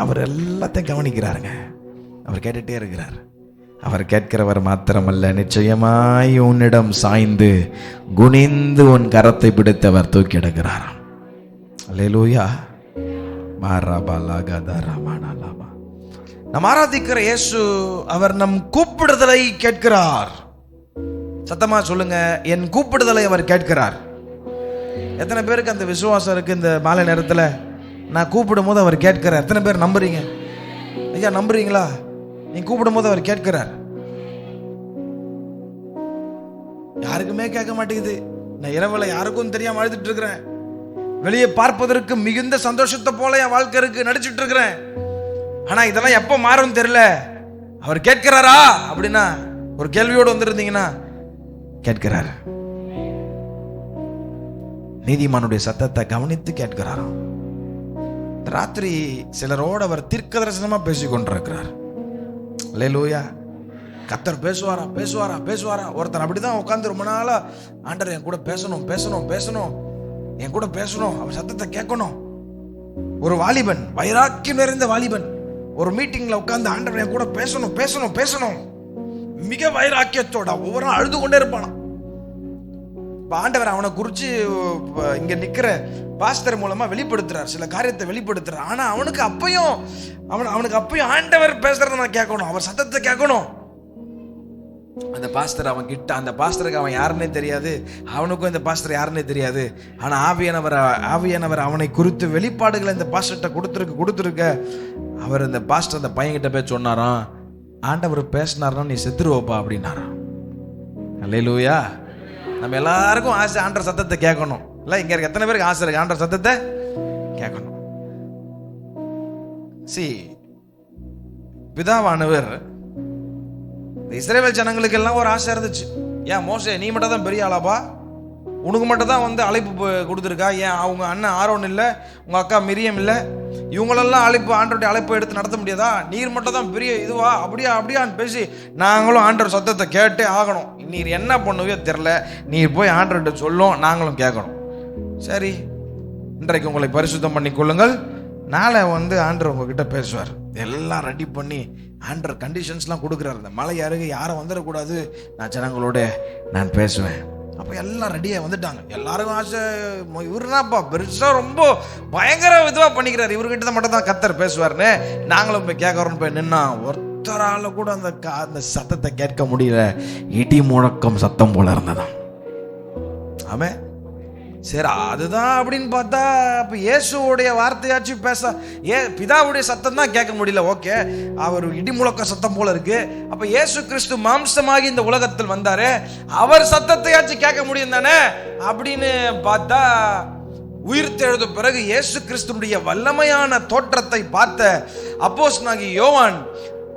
[SPEAKER 1] அவர் எல்லாத்தையும் கவனிக்கிறாருங்க. அவர் கேட்டுட்டே இருக்கிறார். அவர் கேட்கிறவர் மாத்திரமல்ல, நிச்சயமாய் உன்னிடம் சாய்ந்து குனிந்து உன் கரத்தை பிடித்தவர் தூக்கி எடுக்கிறாராம். அல்லேலூயா. நம் ஆராதிக்கிற இயேசு அவர் நம் கூப்பிடுதலை கேட்கிறார். சத்தமா சொல்லுங்க, என் கூப்பிடுதலை அவர் கேட்கிறார். எத்தனை பேருக்கு அந்த விசுவாசம் இருக்கு? இந்த மாலை நேரத்தில் நான் கூப்பிடும் போது அவர் கேட்கிறார். எத்தனை பேர் நம்புறீங்க? ஐயா நம்புறீங்களா? நீ கூப்பிடும் போது அவர் கேட்கிறார். யாருக்குமே கேட்க மாட்டேங்குது. நான் இரவுல யாருக்கும் தெரியாம அழுதுட்டு இருக்கிறேன். வெளியே பார்ப்பதற்கு மிகுந்த சந்தோஷத்தை போல என் வாழ்க்கை இருக்கு, நடிச்சுட்டு இருக்கிறேன். ஆனா இதெல்லாம் எப்ப மாறும் தெரியல. அவர் கேட்கிறாரா அப்படின்னா ஒரு கேள்வியோடு வந்திருந்தீங்கன்னா கேட்கிறார். நீதிமானுடைய சத்தத்தை கவனித்து கேட்கிறாராம். ராத்திரி சிலரோடு அவர் தீர்க்க தரிசனமா பேசிக் கொண்டிருக்கிறார். அல்லேலூயா. கர்த்தர் பேசுவாரா பேசுவாரா பேசுவாரா. ஒருத்தர் அப்படிதான் உட்கார்ந்து ரொம்ப நாளா, ஆண்டவர் என் கூட பேசணும் பேசணும் பேசணும், என் கூட பேசணும், அவர் சத்தத்தை கேட்கணும். ஒரு வாலிபன், வைராக்கியம் நிறைந்த வாலிபன், ஒரு மீட்டிங்ல உட்கார்ந்து ஆண்டவர் என் கூட பேசணும் பேசணும் பேசணும், மிக வைராக்கியத்தோட ஒவ்வொரு நாள் அழுது கொண்டே இருப்பானா. ஆண்டவர் அவனை குறிச்சு இங்க நிக்கிற பாஸ்டர் மூலமா வெளிப்படுத்துறார், சில காரியத்தை வெளிப்படுத்துறார். ஆனா அவனுக்கு அப்பயும் ஆண்டவர் பேசுறத நான் கேட்கணும், அவர் சத்தத்தை கேட்கணும். அந்த பாஸ்டர் அவன் கிட்ட, அந்த பாஸ்டருக்கு அவன் யாருன்னே தெரியாது, அவனுக்கும் இந்த பாஸ்டர் யாருன்னே தெரியாது. ஆனா ஆவியானவர் அவனை குறித்து வெளிப்பாடுகளை இந்த பாஸ்டர்கிட்ட கொடுத்துருக்க அவர் இந்த பாஸ்டர் அந்த பையன்கிட்ட போய் சொன்னாராம், ஆண்டவர் பேசினார்னா நீ செத்துருவோப்பா அப்படின்னாராம். அல்லேலூயா. நம்ம எல்லாருக்கும் ஆசை ஆண்டவர் சத்தத்தை கேட்கணும். இல்லை இங்க இருக்க எத்தனை பேருக்கு ஆசை இருக்கு ஆண்டவர் சத்தத்தை கேட்கணும்? பிதாவானவர் இஸ்ரவேல் ஜனங்களுக்கு எல்லாம் ஒரு ஆசை இருந்துச்சு. ஏன் மோசே நீ மட்டும் தான் பெரிய ஆளாப்பா, உனக்கு மட்டும் தான் வந்து அழைப்பு கொடுத்துருக்கா? ஏன் அவங்க அண்ணன் ஆரோன் இல்லை, உங்க அக்கா மிரியம் இல்லை, இவங்களெல்லாம் ஆண்டவருடைய அழைப்பை எடுத்து நடத்த முடியாதா? நீர் மட்டும் தான் பெரிய இதுவா? அப்படியான்னு பேசி நாங்களும் ஆண்டவர் சத்தத்தை கேட்டே ஆகணும். நீர் என்ன பண்ணுவியோ தெரில, நீர் போய் ஆண்டவர்கிட்ட சொல்லும், நாங்களும் கேட்கணும். சரி, இன்றைக்கு உங்களை பரிசுத்தம் பண்ணி கொள்ளுங்கள், நாளை வந்து ஆண்டவர் உங்ககிட்ட பேசுவார். எல்லாம் ரெடி பண்ணி ஆண்டவர் கண்டிஷன்ஸ்லாம் கொடுக்குறாரு. இந்த மலை அருகே யாரும் வந்துடக்கூடாது, நான் ஜனங்களோட நான் பேசுவேன். அப்போ எல்லாம் ரெடியாக வந்துட்டாங்க. எல்லாருக்கும் ஆசை, இவருனாப்பா பெருசாக ரொம்ப பயங்கர இதுவாக பண்ணிக்கிறார், இவர்கிட்ட தான் மட்டும் தான் கர்த்தர் பேசுவார்னு நாங்களும் போய் கேட்கறோன்னு போய் நின்னா ஒருத்தரால கூட அந்த சத்தத்தை கேட்க முடியல. இடி முழக்கம் சத்தம் போல இருந்ததான். ஆமே, சரி அதுதான் அப்படின்னு பார்த்தா அப்ப இயேசுடைய வார்த்தையாச்சு பிதாவுடைய சத்தம் தான் கேட்க முடியல. ஓகே, அவர் இடி முழக்க சத்தம் போல இருக்கு. அப்ப இயேசு கிறிஸ்து மாம்சமாகி இந்த உலகத்தில் வந்தாரு, அவர் சத்தத்தையாச்சு கேட்க முடியும் தானே அப்படின்னு பார்த்தா, உயிர்த்தெழுந்த பிறகு இயேசு கிறிஸ்துடைய வல்லமையான தோற்றத்தை பார்த்த அப்போஸ்தலனாகிய யோவான்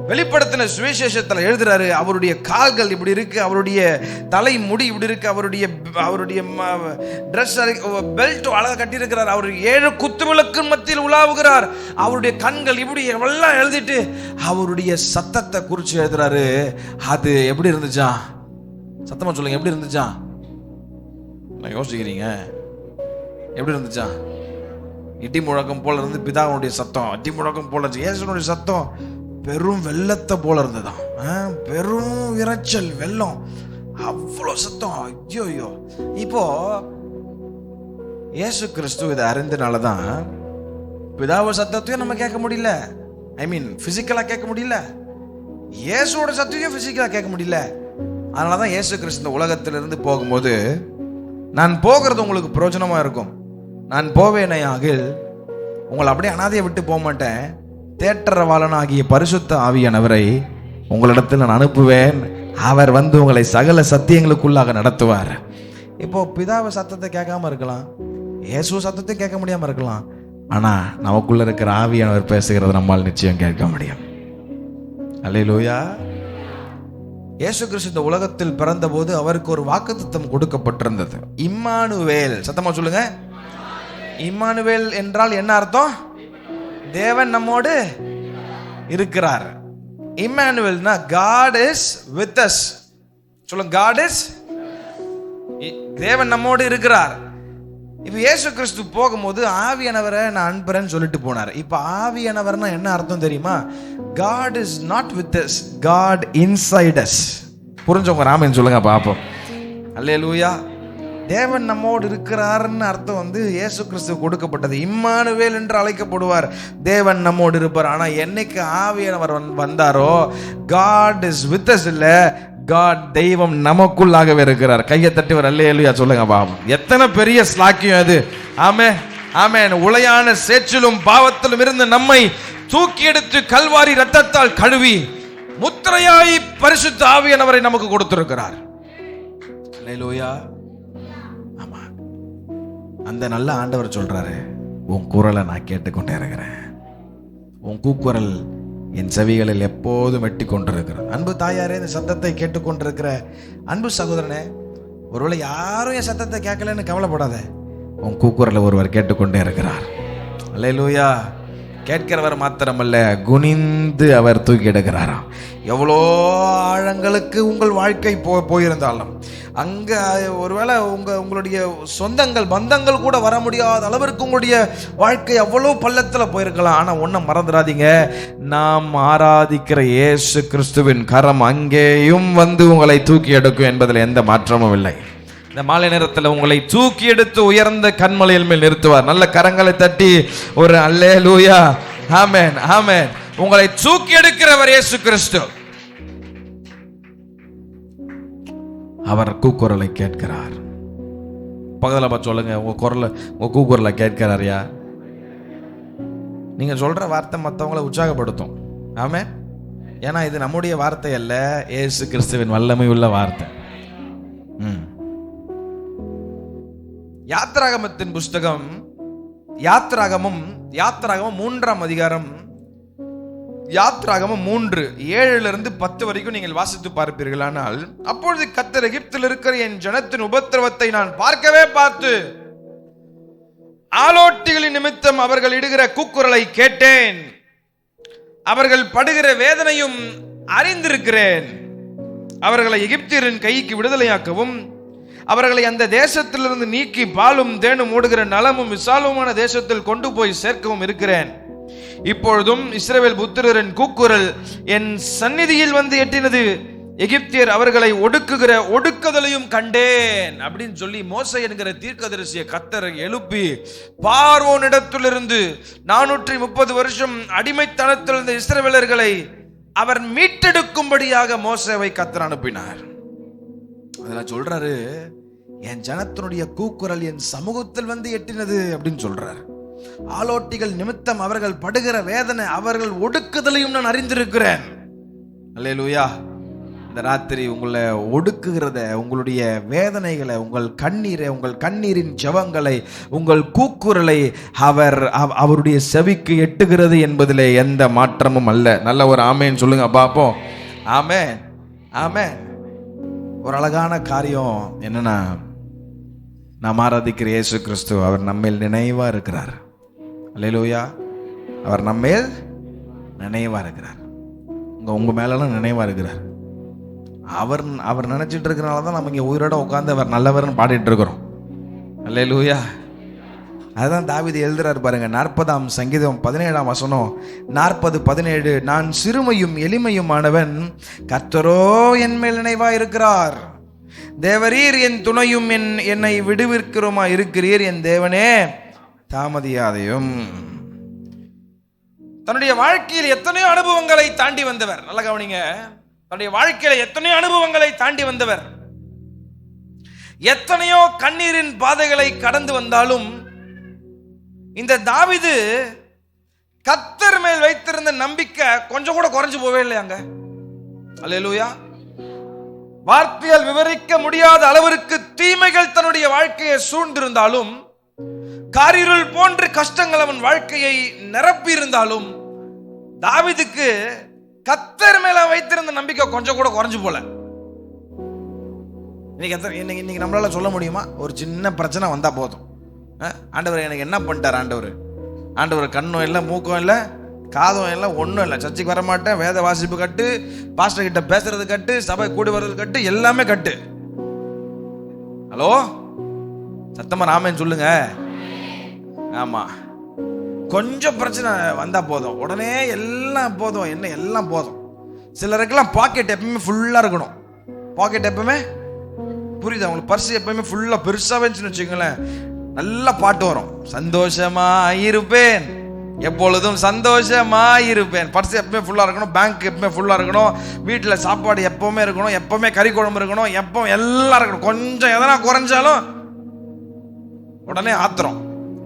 [SPEAKER 1] வெளிப்படுத்தின சுவிசேஷத்தில் எழுதுறாரு, அவருடைய கால்கள் இப்படி இருக்கு, அவருடைய தலை முடி இப்படி இருக்கு, அவருடைய ட்ரெஸ் பெல்ட் அழகா கட்டி இருக்கிறார், அவர் 7 குத்துவிளக்கு மத்தியில் உலாவுகிறார், அவருடைய கண்கள் இப்படி எல்லாம் எழுதிட்டு அவருடைய சத்தத்தை குறிச்சு எழுதுறாரு. அது எப்படி இருந்துச்சா? சத்தமா சொல்லுங்க, எப்படி இருந்துச்சா? யோசிக்கிறீங்க எப்படி இருந்துச்சா? இடி முழக்கம் போல இருந்து பிதாவுடைய சத்தம், இடி முழக்கம் போல இருந்து இயேசுனுடைய சத்தம் பெரும் வெள்ளத்தை போல இருந்ததுதான். பெரும் இரைச்சல், வெள்ளம், அவ்வளோ சத்தம். ஐயோ! இப்போ இயேசு கிறிஸ்து இதை அறிந்தனாலதான் பிதாவோட சத்தத்தையும் நம்ம கேட்க முடியல. ஐ மீன் பிசிக்கலா கேட்க முடியல, இயேசுவோட சத்தத்தையும் பிசிக்கலா கேட்க முடியல. அதனாலதான் இயேசு கிறிஸ்து இந்த உலகத்திலிருந்து போகும்போது, நான் போகிறது உங்களுக்கு பிரயோஜனமா இருக்கும், நான் போவேனையாகில் உங்களை அப்படியே அனாதையை விட்டு போக மாட்டேன், தேற்றரவாளன் ஆகிய பரிசுத்த ஆவியானவரை உங்களிடத்தில் நான் அனுப்புவேன், அவர் வந்து உங்களை சகல சத்தியங்களுக்குள்ளாக நடத்துவார். இப்போ பிதாவை சத்தத்தை கேட்காம இருக்கலாம், இயேசு சத்தத்தை கேட்க முடியாம இருக்கலாம், ஆனா நமக்குள்ள இருக்கிற ஆவியானவர் பேசுகிறத நம்மால் நிச்சயம் கேட்க முடியும். அல்லேலூயா. இயேசு கிறிஸ்து இந்த உலகத்தில் பிறந்த போது அவருக்கு ஒரு வாக்குத்தத்தம் கொடுக்கப்பட்டிருந்தது. இம்மானுவேல், சத்தமா சொல்லுங்க. இம்மானுவேல் என்றால் என்ன அர்த்தம்? தேவன் நம்மோடு இருக்கிறார். இம்மானுவேல்னா God is with us. சொல்லுங்க, God is, தேவன் நம்மோடு இருக்கிறார். இப்ப இயேசு கிறிஸ்து போகும்போது ஆவியானவரை நான் அனுப்புறேன்னு சொல்லிட்டு போனார். இப்ப ஆவியானவர்னா என்ன அர்த்தம் தெரியுமா? God is not with us, God inside us. புரிஞ்சவங்க Raman சொல்லுங்க பாப்போம். அல்லேலூயா. தேவன் நம்மோடு இருக்கிறார்னு அர்த்தம் வந்து இயேசு கிறிஸ்து கொடுக்கப்பட்டது. இம்மானுவேல் என்று அழைக்கப்படுவார், தேவன் நம்மோடு இருப்பார். ஆனா என்னைக்கு ஆவியானவர் வந்தாரோ, God is with us இல்ல, God தெய்வம் நமக்குள்ளாகவே இருக்கிறார். கையை தட்டிவர் அல்லேலூயா சொல்லுங்க பாவம். எத்தனை பெரிய ஸ்லாக்கியம் அது. ஆமென், ஆமென். உளையான சேற்றிலும் பாவத்திலும் இருந்து நம்மை தூக்கி எடுத்து கல்வாரி ரத்தத்தால் கழுவி முத்திரையாய் பரிசுத்த ஆவியானவரை நமக்கு கொடுத்திருக்கிறார். அல்லேலூயா. ஆமா, அந்த நல்ல ஆண்டவர் சொல்றாரு, உன் குரலை நான் கேட்டுக்கொண்டே இருக்கிறேன், உன் கூக்குரல் என் செவிகளில் எப்போதும் வெட்டி கொண்டிருக்கிறது. அன்பு தாயாரே, இந்த சத்தத்தை கேட்டுக்கொண்டிருக்கிற அன்பு சகோதரனே, ஒருவேளை யாரும் என் சத்தத்தை கேட்கலன்னு கவலைப்படாத, உன் கூக்குரலை ஒருவர் கேட்டுக்கொண்டே இருக்கிறார். அல்லேலூயா. கேட்கிறவர் மாத்திரமல்ல, குனிந்து அவர் தூக்கி எடுக்கிறாராம். எவ்வளோ ஆழங்களுக்கு உங்கள் வாழ்க்கை போயிருந்தாலும், அங்க ஒருவேளை உங்களுடைய சொந்தங்கள் பந்தங்கள் கூட வர முடியாத அளவிற்கு உங்களுடைய வாழ்க்கை அவ்வளோ பள்ளத்தில் போயிருக்கலாம். ஆனா ஒன்னும் மறந்துடாதீங்க, நாம் ஆராதிக்கிற இயேசு கிறிஸ்துவின் கரம் அங்கேயும் வந்து உங்களை தூக்கி எடுக்கும் என்பதில் எந்த மாற்றமும் இல்லை. இந்த மாலை நேரத்தில் உங்களை தூக்கி எடுத்து உயர்ந்த கன்மலையில் மேல் நிறுத்துவார். நல்ல கரங்களை தட்டி ஒரு அல்லேலூயா, ஆமென், ஆமென். உங்களை தூக்கி எடுக்கிறவர் இயேசு கிறிஸ்து. அவர் கூக்குரலை கேட்கிறார். பக்கத்துல பார்த்து சொல்லுங்க, உங்க கூக்குரலை கேட்கிறாரியா? நீங்க சொல்ற வார்த்தை மற்றவங்களை உற்சாகப்படுத்தும். ஆமென். ஏன்னா இது நம்முடைய வார்த்தை அல்ல, இயேசு கிறிஸ்துவின் வல்லமை உள்ள வார்த்தை. யாத்ராகமத்தின் புஸ்தகம், யாத்ராகமம் 3ஆம் அதிகாரம், யாத்ராகமம் 3:7-10 வரைக்கும் நீங்கள் வாசித்து பார்ப்பீர்களானால், அப்பொழுது கர்த்தர் எகிப்தில் இருக்கிற என் ஜனத்தின் உபத்திரவத்தை நான் பார்த்து ஆலோட்டிகளின் நிமித்தம் அவர்கள் இடுகிற கூக்குரலை கேட்டேன், அவர்கள் படுகிற வேதனையும் அறிந்திருக்கிறேன். அவர்களை எகிப்தியரின் கைக்கு விடுதலையாக்கவும் அவர்களை அந்த தேசத்திலிருந்து நீக்கி பாலும் தேனும் ஓடுகிற நலமும் விசாலமான தேசத்தில் கொண்டு போய் சேர்க்கவும் இருக்கிறேன். இப்பொழுதும் இஸ்ரவேல் புத்திரரின் கூக்குரல் என் சந்நிதியில் வந்து எட்டினது, எகிப்தியர் அவர்களை ஒடுக்குகிற ஒடுக்குதலையும் கண்டேன் அப்படின்னு சொல்லி மோசே என்கிற தீர்க்கதரிசியை கர்த்தர் எழுப்பி பார்வோனிடத்திலிருந்து 430 வருஷம் அடிமைத்தனத்தில் இருந்த இஸ்ரவேலர்களை அவர் மீட்டெடுக்கும்படியாக மோசேவை கர்த்தர் அனுப்பினார். அதெல்லாம் சொல்றாரு, என் ஜனத்தினுடைய கூக்குரல் என் சமூகத்தில் வந்து எட்டினது அப்படின்னு சொல்றாரு. ஆலோட்டிகள் நிமித்தம் அவர்கள் படுகிற வேதனை, அவர்கள் ஒடுக்குதலையும் நான் அறிந்திருக்கிறேன். அல்லேலூயா. இந்த ராத்திரி உங்களை ஒடுக்குகிறத, உங்களுடைய வேதனைகளை, உங்கள் கண்ணீரை, உங்கள் கண்ணீரின் ஜெபங்களை, உங்கள் கூக்குரலை அவருடைய செவிக்கு எட்டுகிறது என்பதிலே எந்த மாற்றமும் அல்ல. நல்ல ஒரு ஆமேன் சொல்லுங்க பாப்போம். ஆமேன், ஆமேன். ஒரு அழகான காரியம் என்னன்னா, நாம் ஆராதிக்கிற இயேசு கிறிஸ்து அவர் நம்மேல் நினைவா இருக்கிறார். அல்லேலூயா. அவர் நம்மேல் நினைவா இருக்கிறார். உங்க மேலாம் நினைவா இருக்கிறார். அவர் நினைச்சிட்டு இருக்கிறனால தான் நம்ம இங்க உயிரோட உட்கார்ந்து அவர் நல்லவர்னு பாடிட்டு இருக்கிறோம். அல்லேலூயா. அதுதான் தாவீது எழுதுறாரு பாருங்க, 40ஆம் சங்கீதம் 17ஆம் வசனம், 40:17. நான் சிறுமையும் எளிமையுமானவன், கர்த்தரோ என் மேல் நினைவா இருக்கிறார். தேவரீர் என் துணையும் என்னை விடுவிக்கிறோமா இருக்கிறீர், என் தேவனே தாமதியாதையும். தன்னுடைய வாழ்க்கையில் எத்தனையோ அனுபவங்களை தாண்டி வந்தவர். நல்ல கவனிங்க, தன்னுடைய வாழ்க்கையில எத்தனையோ அனுபவங்களை தாண்டி வந்தவர். எத்தனையோ கண்ணீரின் பாதைகளை கடந்து வந்தாலும் இந்த தாவீது கர்த்தர் மேல் வைத்திருந்த நம்பிக்கை கொஞ்சம் கூட குறைஞ்சு போவே இல்லையாங்க. அல்லேலூயா. வார்த்தையால் விவரிக்க முடியாத அளவிற்கு தீமைகள் தன்னுடைய வாழ்க்கையை சூழ்ந்திருந்தாலும், காரிருள் போன்ற கஷ்டங்கள் அவன் வாழ்க்கையை நிரப்பி இருந்தாலும், தாவீதுக்கு கர்த்தர் மேல வைத்திருந்த நம்பிக்கை கொஞ்சம் கூட குறைஞ்சு போல. இன்னைக்கு நம்மளால சொல்ல முடியுமா? ஒரு சின்ன பிரச்சனை வந்தா போதும், ஆண்டவர் எனக்கு என்ன பண்ணிட்டார், ஆண்டவர் கண்ணும் இல்லை, மூக்கம் இல்லை, காதும் இல்லை, ஒன்றும் இல்லை, சர்ச்சைக்கு வரமாட்டேன், வேத வாசிப்பு கட்டு, பாஸ்டர் கிட்ட பேசுறது கட்டு, சபை கூடி வர்றது கட்டு, எல்லாமே கட்டு. ஹலோ, சத்தமா ராமன் சொல்லுங்க. ஆமா, கொஞ்சம் பிரச்சனை வந்தா போதும், உடனே எல்லாம் போதும், என்ன எல்லாம் போதும். சிலருக்கெல்லாம் பாக்கெட் எப்பவுமே ஃபுல்லா இருக்கணும். பாக்கெட் எப்பவுமே, புரியுது உங்களுக்கு? பர்ஸ் எப்பவுமே ஃபுல்லா பெருசாவே வச்சுக்கோங்களேன், நல்ல பாட்டு வரும், சந்தோஷமா இருப்பேன், எப்பொழுதும் சந்தோஷமா இருப்பேன். பர்ஸ் எப்பவுமே ஃபுல்லா இருக்கணும், பேங்க் எப்பவுமே ஃபுல்லா இருக்கணும், வீட்டில் சாப்பாடு எப்பவுமே இருக்கணும், எப்பவுமே கறி குழம்பு இருக்கணும், எப்பவும் எல்லாம் இருக்கணும். கொஞ்சம் எதனா குறைஞ்சாலும் உடனே ஆத்திரம்,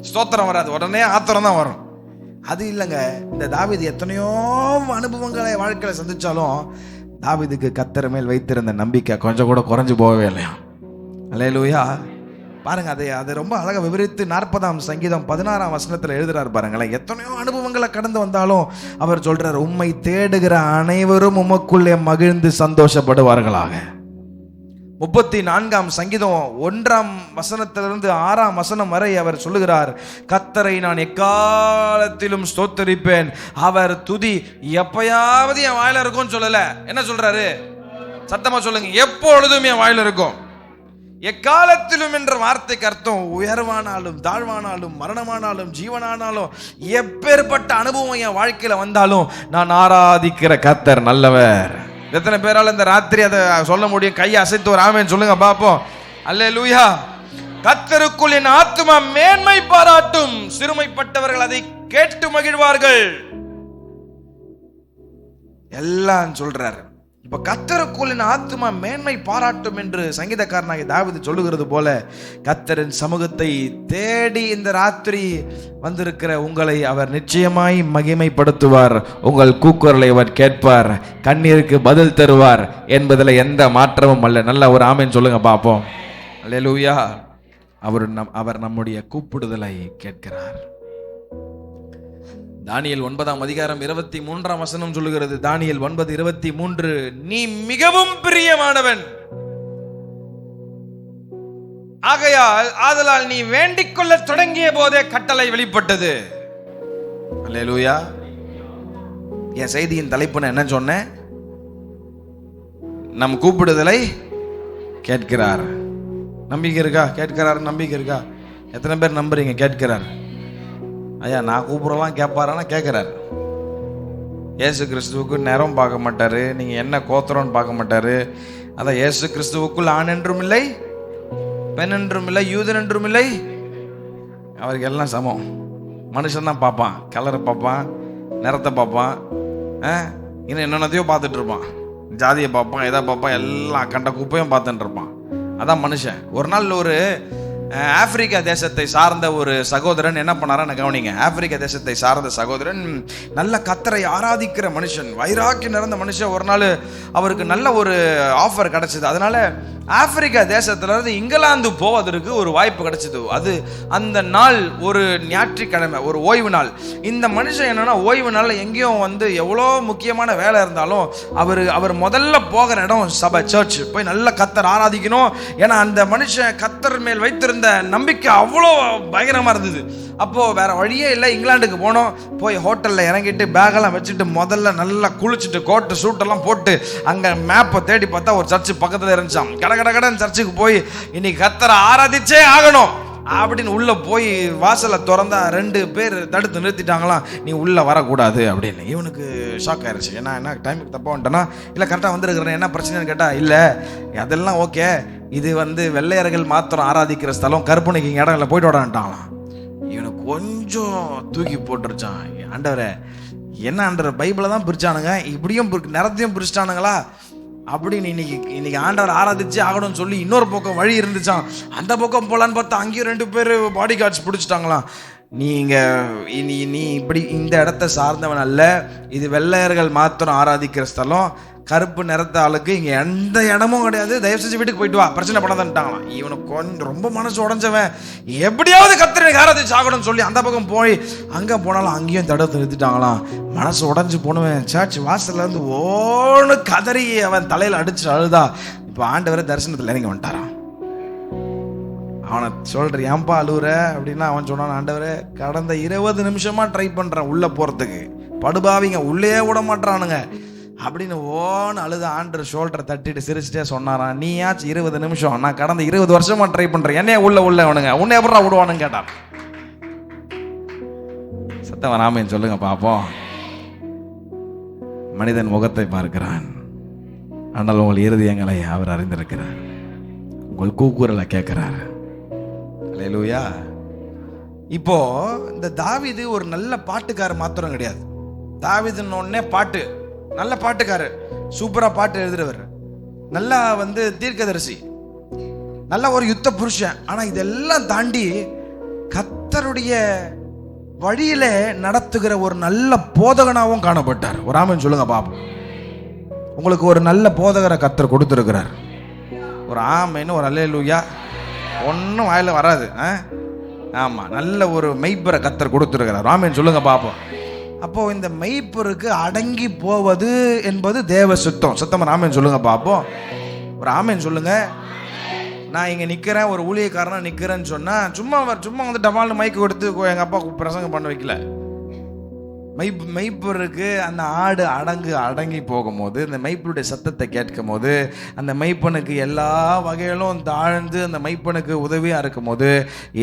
[SPEAKER 1] ஸ்தோத்திரம் வராது, உடனே ஆத்திரம் தான் வரும். அது இல்லைங்க. இந்த தாவீது எத்தனையோ அனுபவங்களை வாழ்க்கையில சந்திச்சாலும் தாவீதுக்கு கர்த்தர் மேல் வைத்திருந்த நம்பிக்கை கொஞ்சம் கூட குறைஞ்சு போகவே இல்லையா. அல்லேலூயா. பாருங்க, அதை ரொம்ப அழகா விவரித்து 40ஆம் சங்கீதம் 16ஆம் வசனத்தில் எழுதுறாரு பாருங்களேன். எத்தனையோ அனுபவங்களை கடந்து வந்தாலும் அவர் சொல்றார், உம்மை தேடுகிற அனைவரும் உமக்குள்ளே மகிழ்ந்து சந்தோஷப்படுவார்களாக. 34ஆம் சங்கீதம் 1ஆம் வசனத்திலிருந்து 6ஆம் வசனம் வரை அவர் சொல்லுகிறார், கர்த்தரை நான் எக்காலத்திலும் ஸ்தோத்தரிப்பேன், அவர் துதி எப்பயாவது என் வாயில இருக்கும் சொல்லல. என்ன சொல்றாரு? சத்தமா சொல்லுங்க, எப்பொழுதும் என் வாயில இருக்கும். எக்காலத்திலும் என்ற வார்த்தைக்கு அர்த்தம் உயர்வானாலும் தாழ்வானாலும் மரணமானாலும் ஜீவனானாலும் எப்பேற்பட்ட அனுபவம் என் வாழ்க்கையில வந்தாலும் நான் ஆராதிக்கிற கர்த்தர் நல்லவர். எத்தனை பேரால இந்த ராத்திரி அதை சொல்ல முடியும்? கையை அசைத்து ஒரு ஆமென் சொல்லுங்க பாப்போம். அல்லேலூயா. கர்த்தருக்குள் என் ஆத்துமா மேன்மை பாராட்டும், சிறுமைப்பட்டவர்கள் அதை கேட்டு மகிழ்வார்கள். எல்லாம் சொல்றாரு. இப்ப கர்த்தருக்குள் என் ஆத்துமா மேன்மை பாராட்டும் என்று சங்கீதக்காரனாகிய தாவீது சொல்லுகிறது போல, கர்த்தரின் சமூகத்தை தேடி இந்த ராத்திரி வந்திருக்கிற உங்களை அவர் நிச்சயமாய் மகிமைப்படுத்துவார். உங்கள் கூக்குரலை அவர் கேட்பார், கண்ணீருக்கு பதில் தருவார் என்பதில் எந்த மாற்றமும் அல்ல. நல்ல ஒரு ஆமென் சொல்லுங்க பாப்போம். அல்லேலூயா. அவர் நம்முடைய கூப்பிடுதலை கேட்கிறார். தானியேல் 9ஆம் அதிகாரம் 23ஆம் வசனம் சொல்லுகிறது. தானியேல் 9:23, நீ மிகவும் பிரியமானவன், ஆதலால் நீ வேண்டிக் கொள்ள தொடங்கிய போதே கட்டளை வெளிப்பட்டது. அல்லேலூயா. என் செய்தியின் தலைப்பு நான் என்ன சொன்னேன்? நம் கூப்பிடுதலை கேட்கிறார். நம்பிக்கை இருக்கா? கேட்கிறார். நம்பிக்கை இருக்கா? எத்தனை பேர் நம்புறீங்க கேட்கிறார்? ஐயா, நான் கூப்பிடலாம் கேட்பாரானா? கேட்கிறார். இயேசு கிறிஸ்துவுக்கு நேரம் பார்க்க மாட்டாரு, நீங்க என்ன கோத்திரம்னு பார்க்க மாட்டாரு. அதான் இயேசு கிறிஸ்துவுக்குள் ஆண் என்றும் இல்லை, பெண் என்றும் இல்லை, யூதன் என்றும் இல்லை, அவருக்கு எல்லாம் சமம். மனுஷன் தான் பார்ப்பான், கலரை பார்ப்பான், நிறத்தை பார்ப்பான், இன்னும் என்னென்னதையோ பார்த்துட்டு இருப்பான், ஜாதியை பார்ப்பான், எதை பார்ப்பான், எல்லாம் கண்ட குப்பையும் பார்த்துட்டு இருப்பான். அதான் மனுஷன். ஒரு நாள் ஒரு ஆப்பிரிக்கா தேசத்தை சார்ந்த ஒரு சகோதரன் என்ன பண்ணாரா கவனிங்க. ஆப்பிரிக்கா தேசத்தை சார்ந்த சகோதரன் நல்ல கர்த்தரை ஆராதிக்கிற மனுஷன், வைராக்கி நிறைந்த மனுஷன். ஒரு நாள் அவருக்கு நல்ல ஒரு ஆஃபர் கிடைச்சது. அதனால ஆப்பிரிக்கா தேசத்துல இருந்து இங்கிலாந்து போவதற்கு ஒரு வாய்ப்பு கிடைச்சது. அது அந்த நாள் ஒரு ஞாயிற்றுக்கிழமை, ஒரு ஓய்வு நாள். இந்த மனுஷன் என்னன்னா ஓய்வு நாளில் எங்கேயும் எவ்வளோ முக்கியமான வேலை இருந்தாலும் அவர் முதல்ல போகிற இடம் சபை, சர்ச். போய் நல்ல கர்த்தர் ஆராதிக்கணும். ஏன்னா அந்த மனுஷன் கர்த்தர் மேல் வைத்திருந்த நம்பிக்கை அவ்வளோ பயங்கரமா இருந்தது. அப்போ வேற வழியே இல்லை, இங்கிலாந்துக்கு போனோம். போய் ஹோட்டல்ல இறங்கிட்டு பேக்கெல்லாம் வச்சுட்டு முதல்ல நல்லா குளிச்சுட்டு கோட்டு சூட்டெல்லாம் போட்டு அங்க மேப்பை தேடி பார்த்தா ஒரு சர்ச்சு பக்கத்துல இருந்துச்சான். கடகடன்னு சர்ச்சுக்கு போய் இன்னைக்கு கர்த்தரை ஆராதிச்சே ஆகணும். அப்படின்னு உள்ளே போய் வாசலை திறந்தா 2 பேர் தடுத்து நிறுத்திட்டாங்களாம், நீ உள்ளே வரக்கூடாது அப்படின்னு. இவனுக்கு ஷாக் ஆயிடுச்சு. ஏன்னா என்ன டைமுக்கு தப்பாக வந்துட்டேன்னா, இல்லை கரெக்டாக வந்துருக்கிறேன், என்ன பிரச்சனைன்னு கேட்டால், இல்லை அதெல்லாம் ஓகே, இது வெள்ளையர்கள் மாத்திரம் ஆராதிக்கிற ஸ்தலம், கருப்பனுக்கு இங்கே இடம் இல்லை, போயிட்டு விடான்ட்டாங்களாம். இவனுக்கு கொஞ்சம் தூக்கி போட்டுருச்சான். ஆண்டவரே என்ன ஆண்டவர், பைபிளை தான் பிரிச்சானுங்க, இப்படியும் நிறத்தையும் பிரிச்சிட்டானுங்களா அப்படின்னு இன்னைக்கு ஆண்டவர் ஆராதிச்சு ஆகணும்னு சொல்லி இன்னொரு பக்கம் வழி இருந்துச்சான். அந்த பக்கம் போகலான்னு பார்த்தா அங்கேயும் 2 பேர் பாடி கார்ட்ஸ் பிடிச்சிட்டாங்களாம். நீ இப்படி இந்த இடத்த சார்ந்தவன் அல்ல, இது வெள்ளையர்கள் மாத்திரம் ஆராதிக்கிற ஸ்தலம், கருப்பு நிறத்த ஆளுக்கு இங்கே எந்த இடமும் கிடையாது, தயவு செஞ்சு வீட்டுக்கு போயிட்டு வா, பிரச்சனை பண்ணதான்ட்டாங்களாம். இவனுக்கு கொஞ்சம் ரொம்ப மனசு உடஞ்சவன், எப்படியாவது கர்த்தரை ஆராதிச்சு ஆகணும்னு சொல்லி அந்த பக்கம் போய் அங்கே போனாலும் அங்கேயும் தடுத்து நிறுத்திட்டாங்களாம். மனசு உடஞ்சி போனவன் சர்ச் வாசல்ல இருந்து ஓன்னு கதறி அவன் தலையில் அடிச்சு அழுதா. இப்போ ஆண்டவரை தரிசனத்தில் இறங்கி வந்துட்டாரான். அவனை சொல்ற, ஏன்பா அழுவுற அப்படின்னா அவன் சொன்னான், ஆண்டவரே கடந்த 20 நிமிஷமா ட்ரை பண்றேன் உள்ள போறதுக்கு, படுபாவிங்க உள்ளே விட மாட்டானுங்க அப்படின்னு ஓன்னு அழுத. ஆண்டர் ஷோல்டரை தட்டிட்டு சிரிச்சுட்டே சொன்னாரான், நீயாச்சும் 20 நிமிஷம், நான் கடந்த 20 வருஷமா ட்ரை பண்றேன், என்னைய உள்ள அவனுங்க உன்னை எப்படா விடுவானுன்னு கேட்டான். சத்தம் வராமன்னு சொல்லுங்க பாப்போம். மனிதன் முகத்தை பார்க்கிறான், ஆனால் உங்கள் இருதயங்களை அவர் அறிந்திருக்கிறார், உங்கள் கூக்குரலை கேட்கிறார். அல்லேலூயா. இப்போ இந்த தாவீது ஒரு நல்ல பாட்டுக்காரர் மாத்திரம் கிடையாது. தாவீதுன்னொன்னே பாட்டு, நல்ல பாட்டுக்காரர், சூப்பரா பாட்டு எழுதுறவர், நல்லா தீர்க்கதரிசி, நல்ல ஒரு யுத்த புருஷன். ஆனா இதெல்லாம் தாண்டி கர்த்தருடைய வழியில நடத்துகிற ஒரு நல்ல போதகனாகவும் காணப்பட்டார். ஒரு ஆமென் சொல்லுங்க பாப்போம். உங்களுக்கு ஒரு நல்ல போதகரை கர்த்தர் கொடுத்திருக்கிறார். ஒரு ஆமென், ஒரு அல்லேலூயா. ஒன்றும் வாயில வராது. ஆமா, நல்ல ஒரு மெய்ப்பரை கர்த்தர் கொடுத்திருக்கிறார். ஆமென் சொல்லுங்க பாப்போம். அப்போ இந்த மெய்ப்பருக்கு அடங்கி போவது என்பது தேவ சுத்தம். சத்தமா ஆமென் சொல்லுங்க பாப்போம். ஒரு ஆமென் சொல்லுங்க. நான் இங்க நிக்கிறேன், ஒரு ஊழியக்காரனா நிக்கிறேன்னு சொன்னா சும்மா டமால்னு மைக்கு கொடுத்து எங்க அப்பா பிரசங்கம் பண்ண வைக்கல. மெய்ப்பருக்கு அந்த ஆடு அடங்கி போகும்போது, அந்த மெய்ப்பனுடைய சத்தத்தை கேட்கும் போது, அந்த மெய்ப்பனுக்கு எல்லா வகையிலும் தாழ்ந்து அந்த மெய்ப்பனுக்கு உதவியா இருக்கும் போது,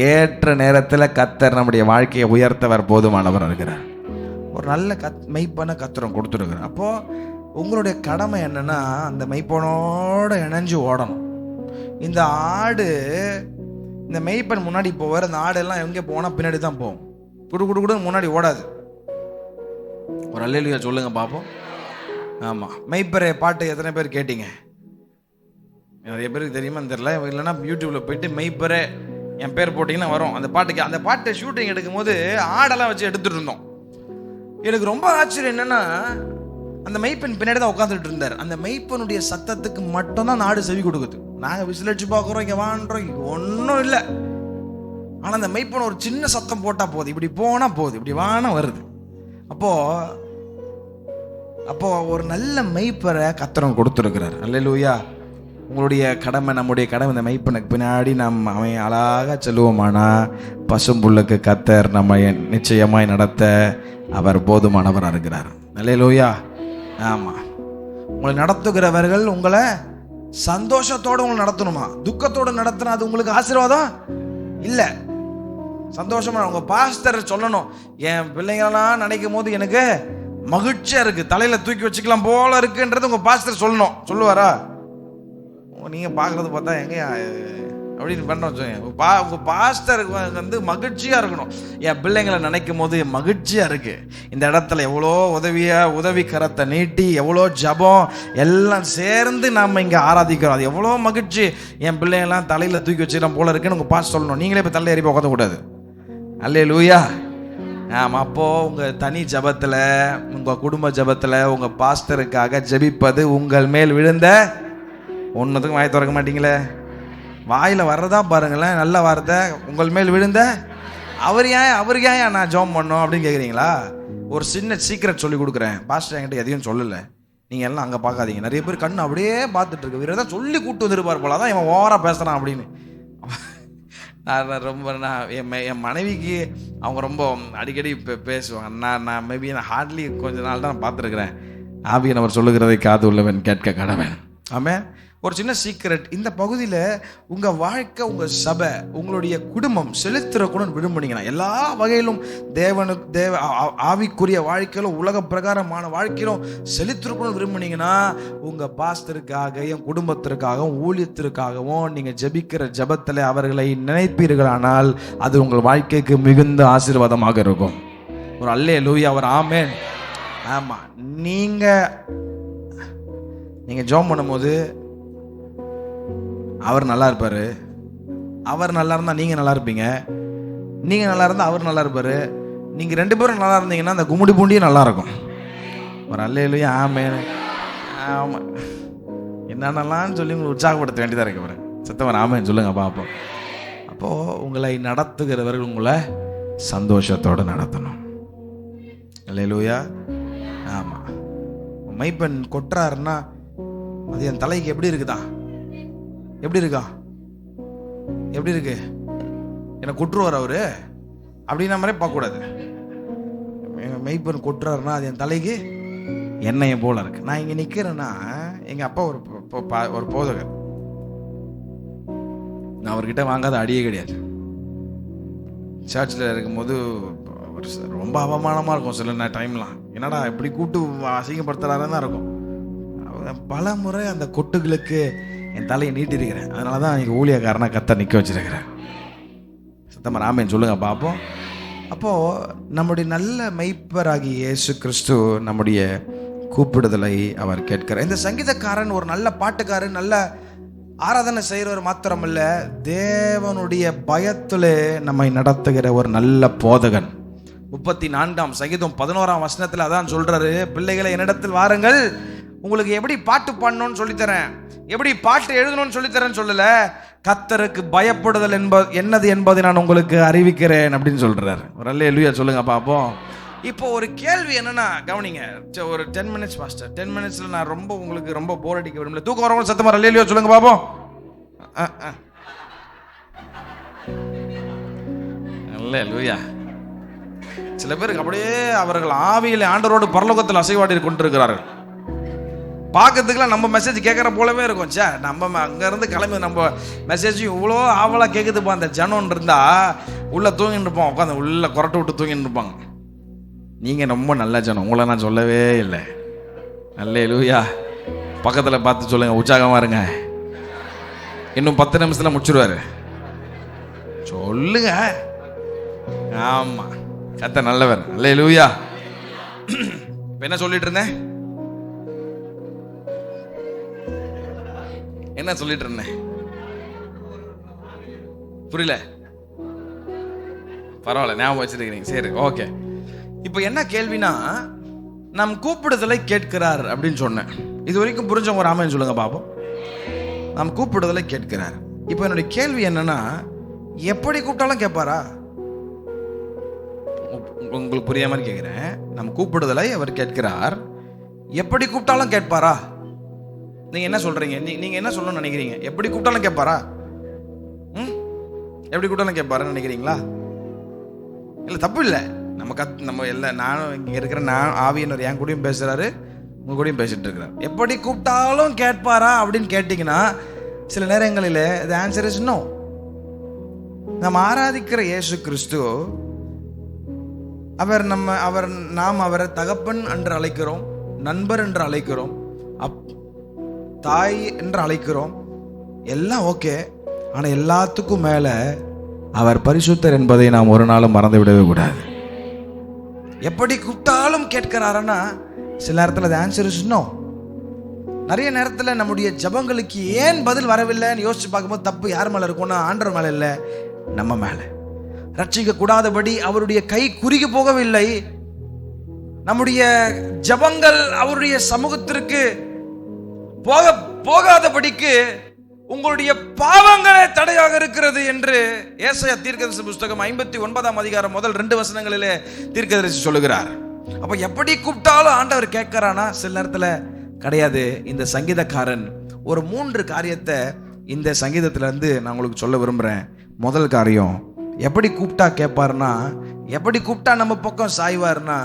[SPEAKER 1] ஏற்ற நேரத்தில் கர்த்தர் நம்முடைய வாழ்க்கையை உயர்த்தவர் போதுமானவர் இருக்கிறார். ஒரு நல்ல மெய்ப்பனை கர்த்தர் கொடுத்துருக்குறார். அப்போ உங்களுடைய கடமை என்னன்னா, அந்த மெய்ப்பனோட இணைஞ்சு ஓடணும். இந்த ஆடு, இந்த மெய்ப்பன் முன்னாடி போவார், அந்த ஆடெல்லாம் எங்கே போனால் பின்னாடி தான் போகும், குடு முன்னாடி ஓடாது. ஒரு அல்லேலூயா சொல்லுங்க பாப்போம். ஆமா, மெய்ப்பரை பாட்டு எத்தனை பேர் கேட்டீங்க? நிறைய பேருக்கு தெரியுமான்னு தெரியல. இல்லைன்னா யூடியூப்ல போயிட்டு மெய்ப்பரை என் பேர் போட்டிங்கன்னா வரும் அந்த பாட்டுக்கு. அந்த பாட்டை ஷூட்டிங் எடுக்கும் போது ஆடெல்லாம் வச்சு எடுத்துட்டு இருந்தோம். எனக்கு ரொம்ப ஆச்சரியம் என்னன்னா, அந்த மெய்ப்பெண் பின்னாடி தான் உட்காந்துட்டு இருந்தார். அந்த மெய்ப்பனுடைய சத்தத்துக்கு மட்டும்தான் நாடு செவி கொடுக்குது. நாங்கள் விசிலடிச்சு பார்க்குறோம், இங்கே வான்றோம், ஒன்றும் இல்லை. ஆனால் அந்த மெய்ப்பன் ஒரு சின்ன சத்தம் போட்டால் போகுது, இப்படி போனால் போகுது, இப்படி வானா வருது. அப்போ ஒரு நல்ல மெய்ப்பரை கர்த்தர் கொடுத்துருக்கிறார். அல்லேலூயா. உங்களுடைய கடமை, நம்முடைய கடமை, இந்த மெய்ப்பனுக்கு பின்னாடி அவன் அழகாக செல்லுவோமானா பசும்புல்லுக்கு கர்த்தர் நம்ம நிச்சயமாய் நடத்த அவர் போதுமானவராக இருக்கிறார். அல்லேலூயா. ஆமா, உங்களை நடத்துகிறவர்கள் உங்களை சந்தோஷத்தோடு உங்களை நடத்தணுமா? துக்கத்தோடு நடத்தினா அது உங்களுக்கு ஆசீர்வாதம் இல்லை. சந்தோஷமா உங்க பாஸ்டர் சொல்லணும், என் பிள்ளைங்களெல்லாம் நினைக்கும் போது எனக்கு மகிழ்ச்சியா இருக்கு, தலையில தூக்கி வச்சுக்கலாம் போல இருக்குன்றது உங்க பாஸ்டர் சொல்லணும். சொல்லுவாரா? நீங்க பாக்குறது பார்த்தா எங்க அப்படின்னு பண்றோம். உங்க பாஸ்டருக்கு மகிழ்ச்சியா இருக்கணும். என் பிள்ளைங்களை நினைக்கும் போது மகிழ்ச்சியா இருக்கு, இந்த இடத்துல எவ்வளோ உதவி கரத்தை நீட்டி எவ்வளோ ஜபம் எல்லாம் சேர்ந்து நாம இங்க ஆராதிக்கிறோம், அது எவ்வளோ மகிழ்ச்சி. என் பிள்ளைங்கெல்லாம் தலையில தூக்கி வச்சுக்கலாம் போல இருக்குன்னு உங்க பாஸ்டர் சொல்லணும். நீங்களே இப்போ தலை ஏறி உட்கார கூடாது. அல்லேலூயா. ஆமா, அப்போ உங்க தனி ஜபத்துல, உங்க குடும்ப ஜபத்துல உங்க பாஸ்டருக்காக ஜெபிப்பது உங்கள் மேல் விழுந்த ஒன்னுத்துக்கும் வாய் திறக்க மாட்டீங்களே. வாயில வர்றதா பாருங்களேன், நல்ல வார்த்தை. உங்கள் மேல் விழுந்த அவருக்கு ஏன் நான் ஜெபம் பண்ணோம் அப்படின்னு கேட்குறீங்களா? ஒரு சின்ன சீக்ரெட் சொல்லி கொடுக்குறேன். பாஸ்டர் என்கிட்ட எதையும் சொல்லலை, நீங்கள் எல்லாம் அங்கே பார்க்காதீங்க. நிறைய பேர் கண்ணு அப்படியே பார்த்துட்டு இருக்கு, வேறு ஏதாவது சொல்லி கூப்பிட்டு வந்துருப்பார் போல, தான் இவன் ஓவராக பேசுகிறான் அப்படின்னு. என் மனைவிக்கு அவங்க ரொம்ப அடிக்கடி பேசுவாங்க. நான் மேபி ஹார்ட்லி கொஞ்ச நாள் தான் பார்த்துருக்குறேன். ஆவியானவர் சொல்லுகிறதை காது உள்ளவன் கேட்க கடவன். ஆமென். ஒரு சின்ன சீக்ரெட், இந்த பகுதியில் உங்கள் வாழ்க்கை, உங்கள் சபை, உங்களுடைய குடும்பம் செலுத்திருக்கணும்னு விரும்புனீங்கன்னா, எல்லா வகையிலும் ஆவிக்குரிய வாழ்க்கையிலும் உலக பிரகாரமான வாழ்க்கையிலும் செலுத்திருக்கணும்னு விரும்புனீங்கன்னா, உங்கள் பாஸ்டருக்காக, என் குடும்பத்திற்காகவும் ஊழியத்திற்காகவும் நீங்கள் ஜெபிக்கிற ஜெபத்தில் அவர்களை நினைப்பீர்களானால் அது உங்கள் வாழ்க்கைக்கு மிகுந்த ஆசீர்வாதமாக இருக்கும். ஒரு அல்லேலூயா, ஒரு ஆமென். ஆமாம், நீங்கள் ஜெபம் பண்ணும்போது அவர் நல்லா இருப்பார், அவர் நல்லா இருந்தால் நீங்கள் நல்லா இருப்பீங்க, நீங்கள் நல்லா இருந்தால் அவர் நல்லா இருப்பார், நீங்கள் 2 பேரும் நல்லா இருந்தீங்கன்னா அந்த கும்முடி பூண்டியும் நல்லா இருக்கும். ஒரு அல்லேலூயா, ஆமென். ஆமாம், என்னென்னலாம் சொல்லி உங்களை உற்சாகப்படுத்த வேண்டியதாக இருக்கு. பாருங்க, சத்தவர் ஆமென் சொல்லுங்க பார்ப்போம். அப்போது உங்களை நடத்துகிறவர்கள் உங்களை சந்தோஷத்தோடு நடத்தணும். அல்லேலூயா. ஆமாம், மைப்பன் கொட்டுறாருன்னா அது என் தலைக்கு எப்படி இருக்குதா, எப்படி இருக்கா, எப்படி இருக்கு, என்னை கொட்டுருவார் அவரு அப்படின்னா மாதிரி பார்க்கக்கூடாது. மெய்ப்பன் கொட்டுறாருன்னா அது என் தலைக்கு எண்ணெயை போல இருக்கு. நான் இங்கே நிற்கிறேன்னா எங்கள் அப்பா ஒரு போதகர், நான் அவர்கிட்ட வாங்காத அடியே கிடையாது. சர்ச்சில் இருக்கும்போது ரொம்ப அவமானமாக இருக்கும் சில டைம்லாம். என்னடா இப்படி கூட்டு அசிங்கப்படுத்துறாருன்னு தான் இருக்கும். பல முறை அந்த கொட்டுகளுக்கு என் தலையை நீட்டிருக்கிறேன். அதனால தான் இன்றைக்கி ஊழியக்காரனா கத்த நிற்க வச்சிருக்கிறேன். சத்தமாக ஆமென் சொல்லுங்க பார்ப்போம். அப்போது நம்முடைய நல்ல மெய்ப்பராகி இயேசு கிறிஸ்து நம்முடைய கூப்பிடுதலை அவர் கேட்கிறார். இந்த சங்கீதக்காரன் ஒரு நல்ல பாட்டுக்காரன், நல்ல ஆராதனை செய்கிறவர் மாத்திரமல்ல, தேவனுடைய பயத்திலே நம்மை நடத்துகிற ஒரு நல்ல போதகன். 34ஆம் சங்கீதம் 11ஆம் வசனத்தில் அதான் சொல்றாரு, பிள்ளைகளை என்னிடத்தில் வாருங்கள், உங்களுக்கு எப்படி பாட்டு பாடணும்னு சொல்லித்தரேன், எப்படி பாட்டு எழுதணும்னு சொல்லித்தரேன்னு சொல்லல, கர்த்தருக்கு பயப்படுதல் என்னது என்பதை நான் உங்களுக்கு அறிவிக்கிறேன் அப்படின்னு சொல்றாரு. ஒரு அல்லேலூயா சொல்லுங்க பாப்போம். இப்போ ஒரு கேள்வி என்னன்னா கவனிங்க, ஒரு 10 minutes பாஸ்டர், 10 minutesல நான் ரொம்ப உங்களுக்கு ரொம்ப போர் அடிக்க விரும்பல, தூக்கம் வரவங்க சத்தமா அல்லேலூயா சொல்லுங்க பாப்போம். அல்லேலூயா. சில பேருக்கு அப்படியே அவர்கள் ஆவியிலே ஆண்டவரோடு பரலோகத்தில் அசைவாடி கொண்டிருக்கிறார்கள். பார்க்கறதுக்குலாம் நம்ம மெசேஜ் கேட்குற போலவே இருக்கும். சே, நம்ம அங்கேருந்து கிளம்பி நம்ம மெசேஜ் இவ்வளோ ஆவலாக கேட்குதுப்பா, அந்த ஜனம்னு இருந்தால் உள்ளே தூங்கிட்டு இருப்போம், உட்காந்து உள்ளே கொரட்டை விட்டு தூங்கிட்டு இருப்பாங்க. நீங்கள் ரொம்ப நல்ல ஜனம், உங்களை நான் சொல்லவே இல்லை. அல்லேலூயா. பக்கத்தில் பார்த்து சொல்லுங்கள், உற்சாகமாக இருங்க, இன்னும் 10 நிமிஷத்தில் முடிச்சிடுவார் சொல்லுங்க. ஆமாம், கர்த்தர் நல்லவர். அல்லேலூயா. இப்போ என்ன சொல்லிட்டு இருந்தேன், என்ன சொல்லிட்டு இருந்தேன் புரியல? பரவாயில்ல, ஞாபகம் வச்சிருக்கிறீங்க. சரி, ஓகே. இப்போ என்ன கேள்வினா, நம் கூப்பிடுதலை கேட்கிறார் அப்படின்னு சொன்னேன். இது வரைக்கும் புரிஞ்சவங்க ஒரு ஆமென் சொல்லுங்க பாப்போம். நம் கூப்பிடுதலை கேட்கிறார். இப்போ என்னுடைய கேள்வி என்னன்னா, எப்படி கூப்பிட்டாலும் கேட்பாரா? உங்களுக்கு புரியாம மாதிரி கேட்கிறேன். நம் கூப்பிடுதலை அவர் கேட்கிறார், எப்படி கூப்பிட்டாலும் கேட்பாரா? நீங்க என்ன சொல்றீங்க? நீங்க என்ன சொல்லணும்னு நினைக்கிறீங்க? எப்படி கூப்பிட்டாலும் கேட்பாரா? எப்படி கூப்பிட்டாலும் கேட்பாருன்னு நினைக்கிறீங்களா? இல்லை, தப்பு இல்லை. நம்ம எல்லாம், நானும் இங்கே இருக்கிற ஆவியனர் என் கூடயும் பேசுறாரு, உங்க கூடயும் பேசிட்டு இருக்கிறார். எப்படி கூப்பிட்டாலும் கேட்பாரா அப்படின்னு கேட்டீங்கன்னா, சில நேரங்களில் the answer is no. நம்ம ஆராதிக்கிற இயேசு கிறிஸ்து, நாம் அவரை தகப்பன் என்று அழைக்கிறோம், நண்பர் என்று அழைக்கிறோம், தாய் என்று அழைக்கிறோம், எல்லாம் ஓகே. ஆனால் எல்லாத்துக்கும் மேலே அவர் பரிசுத்தர் என்பதை நாம் ஒரு நாளும் மறந்து விடவே கூடாது. எப்படி கூப்பிட்டாலும் கேட்கிறாருன்னா, சில நேரத்தில் அது ஆன்சர் இஸ் நோ. நிறைய நேரத்தில் நம்முடைய ஜபங்களுக்கு ஏன் பதில் வரவில்லைன்னு யோசிச்சு பார்க்கும்போது தப்பு யார் மேலே இருக்கும்னா, ஆண்டவர் மேலே இல்லை, நம்ம மேலே. ரட்சிக்க கூடாதபடி அவருடைய கை குறுகி போகவில்லை. நம்முடைய ஜபங்கள் அவருடைய சமூகத்திற்கு போகாதபடிக்கு உங்களுடைய பாவங்களே தடையாக இருக்கிறது என்று ஏசாயா தீர்க்கதரிசி புத்தகம் 59ஆம் அதிகாரம் முதல் 2 வசனங்களிலே தீர்க்கதரிசி சொல்லுகிறார். அப்ப எப்படி கூப்பிட்டாலும் ஆண்டவர் கேட்கிறானா? சில நேரத்தில் கிடையாது. இந்த சங்கீதக்காரன் ஒரு 3 காரியத்தை இந்த சங்கீதத்துல இருந்து நான் உங்களுக்கு சொல்ல விரும்புறேன். முதல் காரியம், எப்படி கூப்பிட்டா கேட்பாருன்னா, எப்படி கூப்பிட்டா நம்ம பக்கம் சாய்வார்னா,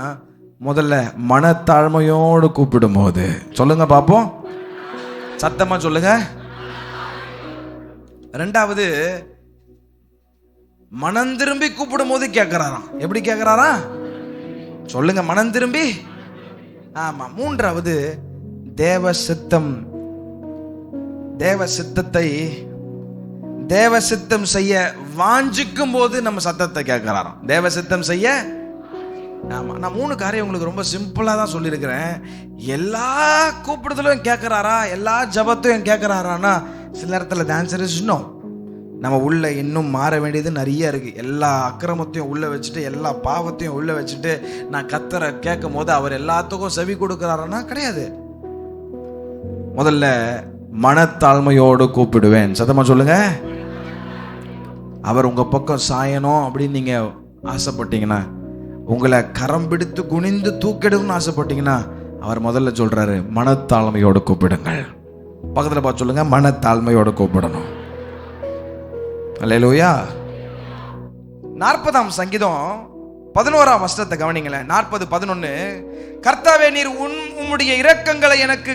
[SPEAKER 1] முதல்ல மனத்தாழ்மையோடு கூப்பிடும் போது. சொல்லுங்க பாப்போம். சத்தமா சொல்லுங்க. ரெண்டாவது, மனம் திரும்பி கூப்பிடும் போது கேட்கிறாராம். எப்படி கேட்கிறாரா சொல்லுங்க? மனம் திரும்பி. ஆமா. மூன்றாவது, தேவ சித்தம் செய்ய வாஞ்சிக்கும் போது நம்ம சத்தத்தை கேட்கிறாராம். தேவ சித்தம் செய்ய. ஆமா. நான் 3 காரியம் உங்களுக்கு ரொம்ப சிம்பிளா தான் சொல்லியிருக்கிறேன். எல்லா கூப்பிடுதலும் கேட்கிறாரா, எல்லா ஜபத்தையும் கேட்கிறாரான்னா சில நேரத்தில் ஆன்சர் இஸ் நோ. நம்ம உள்ள இன்னும் மாற வேண்டியது நிறைய இருக்கு. எல்லா அக்கிரமத்தையும் உள்ள வச்சுட்டு, எல்லா பாவத்தையும் உள்ள வச்சுட்டு நான் கர்த்தரை கேட்கும் போது அவர் எல்லாத்துக்கும் செவி கொடுக்கிறாருன்னா கிடையாது. முதல்ல மனத்தாழ்மையோடு கூப்பிடுவேன். சத்தமா சொல்லுங்க. அவர் உங்க பக்கம் சாயணும் அப்படின்னு நீங்க ஆசைப்பட்டீங்கன்னா, உங்களை கரம் பிடித்து குனிந்து தூக்கிடுன்னு ஆசைப்பட்டீங்கன்னா, அவர் முதல்ல சொல்றாரு மனத்தாழ்மையோடு கூப்பிடுங்கள். பக்கத்துல பார்த்து சொல்லுங்க, மனத்தாழ்மையோடு கூப்பிடணும். அல்லேலூயா. 40ஆம் சங்கீதம் 11ஆம் வசனத்தை கவனிங்களேன். 40:11. கர்த்தாவே, நீர் உம்முடைய இரக்கங்களை எனக்கு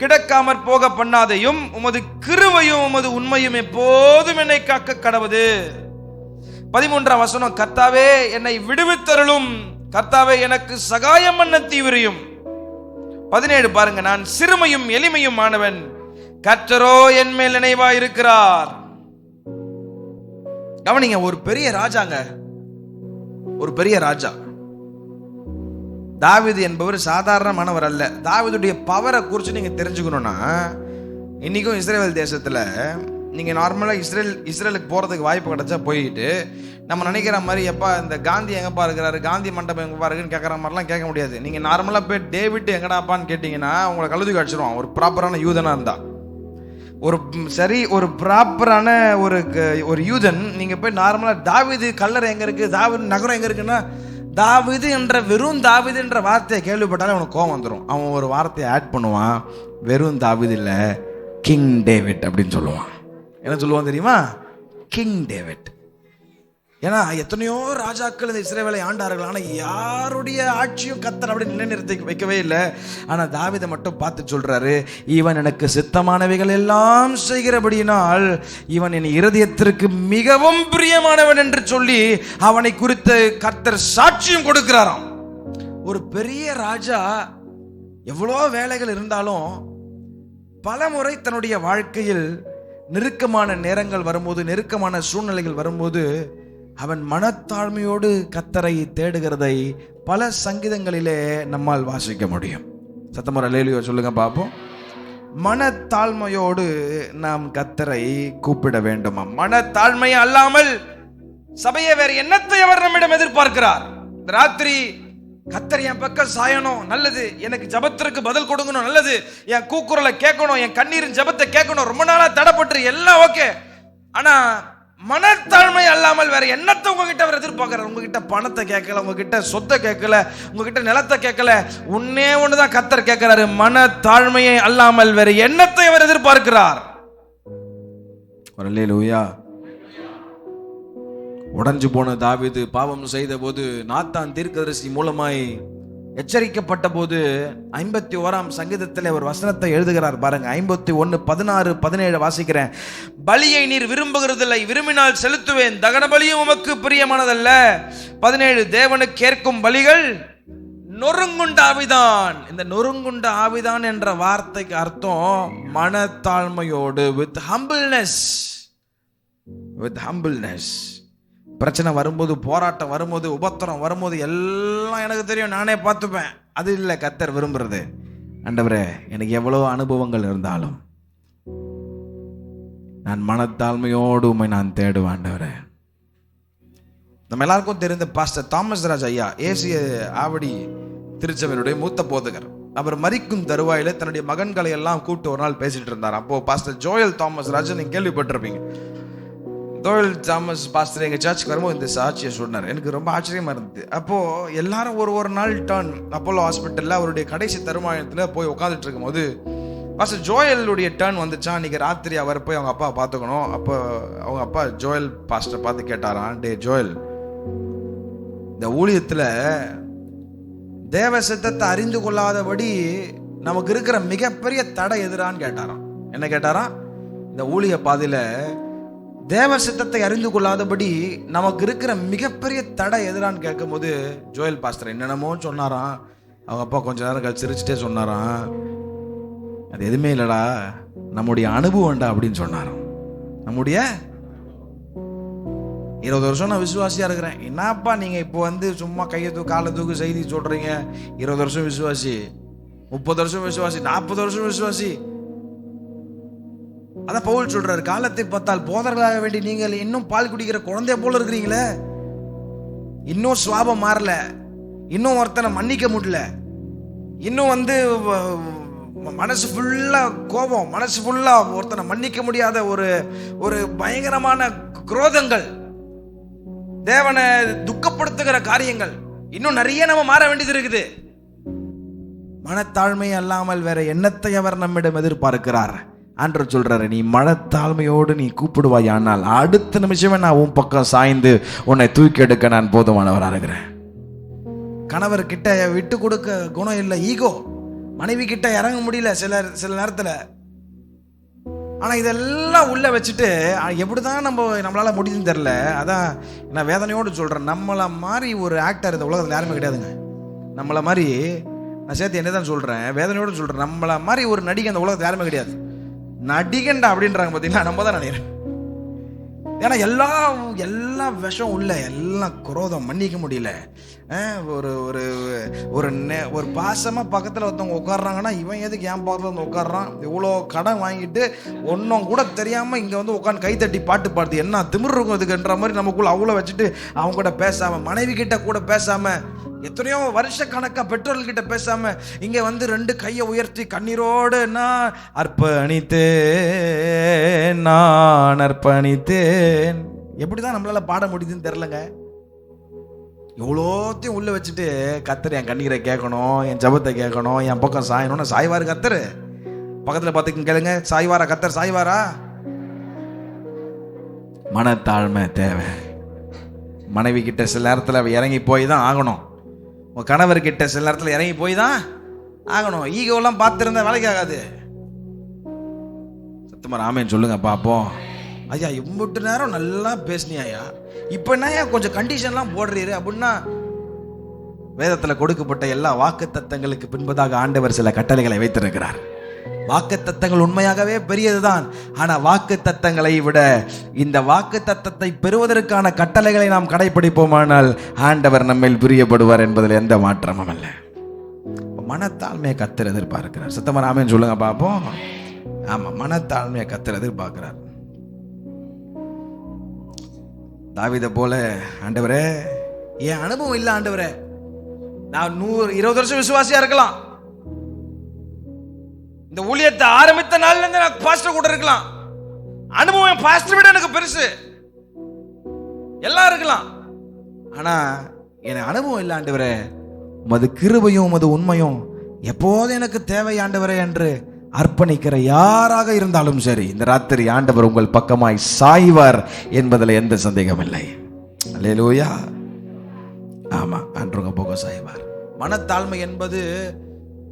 [SPEAKER 1] கிடைக்காமற் போக பண்ணாதையும், உமது கிருபையும் உமது உண்மையும் எப்போதும் என்னை காக்க கடவுது. 13ஆம் வசனம். கர்த்தாவே, என்னை விடுவித்தருளும். கர்த்தாவே, எனக்கு சகாயம் பண்ண தீவிரியும். 17 பாருங்க. நான் சிறுமையும் எளிமையும் ஆனவன், கர்த்தரோ என் மேல் நினைவாய் இருக்கிறார். கவனிங்க, ஒரு பெரிய ராஜாங்க, ஒரு பெரிய ராஜா தாவீது என்பவர் சாதாரணமானவர் அல்ல. தாவீதுடைய பவரை குறித்து நீங்க தெரிஞ்சுக்கணும்னா, இன்னைக்கும் இஸ்ரேல் தேசத்துல நீங்க நார்மலா இஸ்ரேலுக்கு போறதுக்கு வாய்ப்பு கிடைச்சா போயிட்டு நம்ம நினைக்கிற மாதிரி எப்பா இந்த காந்தி எங்கப்பா இருக்கிறாரு, காந்தி மண்டபம் எங்கப்பா இருக்குன்னு கேட்குற மாதிரிலாம் கேட்க முடியாது. நீங்க நார்மலா போய் டேவிட் எங்கடாப்பான்னு கேட்டீங்கன்னா உங்களை கழுதுக்கு அடிச்சிருவான். ஒரு ப்ராப்பரான யூதனா இருந்தா, ஒரு ப்ராப்பரான ஒரு யூதன் நீங்க போய் நார்மலா தாவீது கல்லறை எங்க இருக்கு, தாவீது நகரம் எங்க இருக்குன்னா, தாவீது என்ற வெறும் தாவீது என்ற வார்த்தையை கேள்விப்பட்டாலே அவனுக்கு கோவம் வந்துடும். அவன் ஒரு வார்த்தையை ஆட் பண்ணுவான், வெறும் தாவீது இல்ல, கிங் டேவிட் அப்படின்னு சொல்லுவான். என்ன சொல்லுவான் தெரியுமா? King David. ஏன்னா எத்தனையோ ராஜாக்கள் இந்த இஸ்ரவேலை ஆண்டார்கள், ஆனால் யாருடைய ஆட்சியும் கர்த்தர் அப்படி நிலைநிறுத்தி வைக்கவே இல்லை. ஆனால் தாவீதை மட்டும் பார்த்து சொல்றாரு, இவன் எனக்கு சித்தமானவைகள் எல்லாம் செய்கிறபடியினால் இவன் என் இருதயத்திற்கு மிகவும் பிரியமானவன் என்று சொல்லி அவனை குறித்து கர்த்தர் சாட்சியம் கொடுக்கிறாராம். ஒரு பெரிய ராஜா எவ்வளோ வேலைகள் இருந்தாலும் பல முறை தன்னுடைய வாழ்க்கையில் நெருக்கமான நேரங்கள் வரும்போது, நெருக்கமான சூழ்நிலைகள் வரும்போது அவன் மனத்தாழ்மையோடு கர்த்தரை தேடுகிறதை பல சங்கீதங்களிலே நம்மால் வாசிக்க முடியும். சத்தமர அல்லேலூயா சொல்லுங்க பாப்போம். மனத்தாழ்மையோடு நாம் கர்த்தரை கூப்பிட வேண்டுமா? மனத்தாழ்மை அல்லாமல் சபையை வேறு என்னத்தை அவர் நம்மிடம் எதிர்பார்க்கிறார்? ராத்திரி கர்த்தர் என் பக்கம் சாயணும், நல்லது. எனக்கு ஜபத்திற்கு பதில் கொடுக்கணும், நல்லது. என் கூக்குரலை கேட்கணும், என் கண்ணீரின் ஜபத்தை கேட்கணும். ரொம்ப நாளா தடைப்பட்டு எல்லாம் ஓகே. ஆனா மனத்தாழ்மை அல்லாமல் வேற என்னத்தை உங்ககிட்ட அவர் எதிர்பார்க்கிறார்? உங்ககிட்ட பணத்தை கேட்கல, உங்ககிட்ட சொத்தை கேட்கல, உங்ககிட்ட நிலத்தை கேட்கல. ஒன்னே ஒண்ணுதான் கர்த்தர் கேட்கிறாரு, மனத்தாழ்மையை அல்லாமல் வேற என்னத்தை அவர் எதிர்பார்க்கிறார்? அல்லேலூயா. உடைஞ்சு போன தாவீது பாவம் செய்த போது நாத்தான் தீர்க்கதரிசி மூலமாய் எச்சரிக்கப்பட்ட போது 51ஆம் சங்கீதத்தில் ஒரு வசனத்தை எழுதுகிறார் பாருங்க. 51, 16, 17 வாசிக்கிறேன். பலியை நீர் விரும்புகிறதில்லை, விரும்பினால் செலுத்துவேன், தகன பலியும் உமக்கு பிரியமானதல்ல. 17, தேவனுக்கு கேட்கும் பலிகள் நொறுங்குண்ட ஆவிதான். இந்த நொறுங்குண்ட ஆவிதான் என்ற வார்த்தைக்கு அர்த்தம் மனத்தாழ்மையோடு, வித் ஹம்பிள்னஸ். பிரச்சனை வரும்போது, போராட்டம் வரும்போது, உபத்திரம் வரும்போது எல்லாம் எனக்கு தெரியும், நானே பார்த்துப்பேன், அது இல்லை கர்த்தர் விரும்புறது. ஆண்டவரே, எனக்கு எவ்வளவு அனுபவங்கள் இருந்தாலும் நான் மனத்தாழ்மையோடு உம்மை நான் தேடுவேன். ஆண்டவரே, நம்ம எல்லாருக்கும் தெரிந்த பாஸ்டர் தாமஸ் ராஜ் ஐயா, ஏசிய ஆவடி திருச்சபையினுடைய மூத்த போதகர். அவர் மரிக்கும் தருவாயில தன்னுடைய மகன்களை எல்லாம் கூப்பிட்டு ஒரு நாள் பேசிட்டு இருந்தார். அப்போ பாஸ்டர் ஜோயல் தாமஸ் ராஜ் நீங்க கேள்விப்பட்டிருப்பீங்க. ஜோயல் தாமஸ் பாஸ்டர் எங்கள் சர்ச்சுக்கு வரும்போது இந்த சாட்சியை சொன்னார். எனக்கு ரொம்ப ஆச்சரியமாக இருந்தது. அப்போது எல்லாரும் ஒரு நாள் டர்ன் அப்போலோ ஹாஸ்பிட்டலில் அவருடைய கடைசி தருமாயத்தில் போய் உட்காந்துட்டு இருக்கும்போது பாஸ்டர் ஜோயலுடைய டர்ன் வந்துச்சான். அன்றைக்கி ராத்திரி அவர் போய் அவங்க அப்பா பார்த்துக்கணும். அப்போ அவங்க அப்பா ஜோயல் பாஸ்டர் பார்த்து கேட்டாரான், டே ஜோயல், இந்த ஊழியத்தில் தேவ சித்தத்தை அறிந்து கொள்ளாதபடி நமக்கு இருக்கிற மிகப்பெரிய தடை எதிரான்னு கேட்டாராம். என்ன கேட்டாராம்? இந்த ஊழிய பாதையில தேவ சித்தத்தை அறிந்து கொள்ளாதபடி நமக்கு இருக்கிற மிகப்பெரிய தடை எதிரான்னு கேட்கும் போது ஜோயல் பாஸ்டர் என்னென்னமோ சொன்னாராம். அவங்க அப்பா கொஞ்ச நேரம் கழிச்சு சிரிச்சுட்டே சொன்னாராம், அது எதுவுமே இல்லடா, நம்முடைய அனுபவம்டா அப்படின்னு சொன்னாராம். நம்முடைய 20 வருஷம் நான் விசுவாசியா இருக்கிறேன். என்னப்பா நீங்க இப்போ வந்து சும்மா கையை காலை தூக்கு செய்தி சொல்றீங்க? 20 வருஷம் விசுவாசி, 30 வருஷம் விசுவாசி, 40 வருஷம் விசுவாசி. அதான் பவுல் சொல்றாரு, காலத்தை பார்த்தால் போதர்களாக வேண்டி நீங்கள் இன்னும் பால் குடிக்கிற குழந்தைய போல இருக்கிறீங்களே, இன்னும் சுவாபம் மாறல, இன்னும் ஒருத்தனை மன்னிக்க முடியல, இன்னும் வந்து மனசு ஃபுல்லா கோபம், மனசு ஃபுல்லா ஒருத்தனை மன்னிக்க முடியாத ஒரு பயங்கரமான குரோதங்கள், தேவனை துக்கப்படுத்துகிற காரியங்கள், இன்னும் நிறைய நம்ம மாற வேண்டியது இருக்குது. மனத்தாழ்மை அல்லாமல் வேற என்னத்தை அவர் நம்மிடம் எதிர்பார்க்கிறார்? ஆண்டவர் சொல்றாரு, நீ மனத்தாழ்மையோடு நீ கூப்பிடுவாய், ஆனால் அடுத்த நிமிஷமே நான் உன் பக்கம் சாய்ந்து உன்னை தூக்கி எடுக்க நான் போதுமானவராக இருக்கிறேன். கணவர் கிட்ட விட்டு கொடுக்க குணம் இல்லை, ஈகோ. மனைவி கிட்ட இறங்க முடியல சில நேரத்துல. ஆனா இதெல்லாம் உள்ள வச்சுட்டு எப்படிதான் நம்மளால முடியுதுன்னு தெரியல. அதான் நான் வேதனையோடு சொல்றேன், நம்மள மாதிரி ஒரு ஆக்டர் இந்த உலகத்துல யாருமே கிடையாதுங்க. நம்மள மாதிரி, நான் சேர்த்து என்னதான் சொல்றேன், வேதனையோடு சொல்றேன், நம்மள மாதிரி ஒரு நடிகை அந்த உலகத்துல யாருமே கிடையாது. நடிகண்டா அப்படின்றாங்க பார்த்தீங்களா, நம்ம தான் நினைக்கிறேன். ஏன்னா எல்லா விஷம் உள்ள, எல்லாம் குரோதம், மன்னிக்க முடியல. ஒரு பாசமா பக்கத்தில் ஒருத்தவங்க உட்காடுறாங்கன்னா, இவன் எதுக்கு என் பக்கத்தில் வந்து உட்காடுறான், இவ்வளோ கடன் வாங்கிட்டு ஒன்றும் கூட தெரியாம இங்கே வந்து உட்காந்து கை தட்டி பாட்டு பாடுது, என்ன திமிர் இருக்கும் இதுக்குன்ற மாதிரி நமக்குள்ள அவ்வளோ வச்சுட்டு அவங்க கூட பேசாம, மனைவி கிட்ட கூட பேசாம, எத்தனையோ வருஷ கணக்கா பெற்றோர்கள் கிட்ட பேசாம இங்க வந்து 2 கையை உயர்த்தி கண்ணீரோடு நான் அர்ப்பணித்தேன். எப்படிதான் நம்மளால பாட முடியுதுன்னு தெரியலங்க. எவ்வளோத்தையும் உள்ள வச்சுட்டு கர்த்தர் என் கண்ணீரை கேட்கணும், என் ஜபத்தை கேட்கணும், என் பக்கம் சாயணும்னு சாய்வாரு கர்த்தர். பக்கத்துல பார்த்துக்கு கேளுங்க, சாய்வாரா கர்த்தர்? சாய்வாரா? மனத்தாழ்மை தேவை. மனைவி கிட்ட சில நேரத்தில் இறங்கி போய் தான் ஆகணும். உன் கணவர்கிட்ட சில நேரத்தில் இறங்கி போய் தான் ஆகணும். ஈகோலாம் பார்த்துருந்தா வேலைக்கு ஆகாது. சத்தமா ஆமேன்னு சொல்லுங்க பாப்போம். ஐயா இம்புட்டு நேரம் நல்லா பேசினியா, இப்போ என்ன கொஞ்சம் கண்டிஷன்லாம் போடுறீரு அப்படின்னா, வேதத்தில் கொடுக்கப்பட்ட எல்லா வாக்கு தத்தங்களுக்கு பின்பதாக ஆண்டவர் சில கட்டளைகளை வைத்திருக்கிறார். வாக்கு தத்தங்கள் உண்மையாகவே பெரியதுதான். ஆனா வாக்கு தத்தங்களை விட இந்த வாக்கு தத்தத்தை பெறுவதற்கான கட்டளைகளை நாம் கடைபிடிப்போமானால் ஆண்டவர் நம்மில் பிரியப்படுவார் என்பதில் எந்த மாற்றமும் அல்ல. மனத்தாழ்மையை கர்த்தர் எதிர்பார்க்கிறார். சத்தமா ஆமென் சொல்லுங்க பாப்போம். ஆமா, மனத்தாழ்மையை கர்த்தர் எதிர்பார்க்கிறார். தாவீதை போல, ஆண்டவரே என் அனுபவம் இல்லை ஆண்டவரே, நான் 120 வருஷம் விசுவாசியா இருக்கலாம், இந்த ஊழியத்தை ஆரம்பித்த நாள்ல இருந்து நான் பாஸ்டர் கூட இருக்கலாம், அனுபவம் பாஸ்டர் விட எனக்கு பெருசு, எல்லாம் இருக்கலாம், ஆனா எனக்கு அனுபவம் இல்லை ஆண்டவரே, உமது கிருபையும் உமது உண்மையும் எப்போது எனக்கு தேவை ஆண்டவரே என்று அர்ப்பணிக்கிற யாராக இருந்தாலும் சரி, இந்த ராத்திரி ஆண்டவர் உங்கள் பக்கமாய் சாய்வார் என்பதில் எந்த சந்தேகம் இல்லை. அல்லேலூயா. ஆமா, ஆண்டவருங்க போக சாய்வார். மனத்தாழ்மை என்பது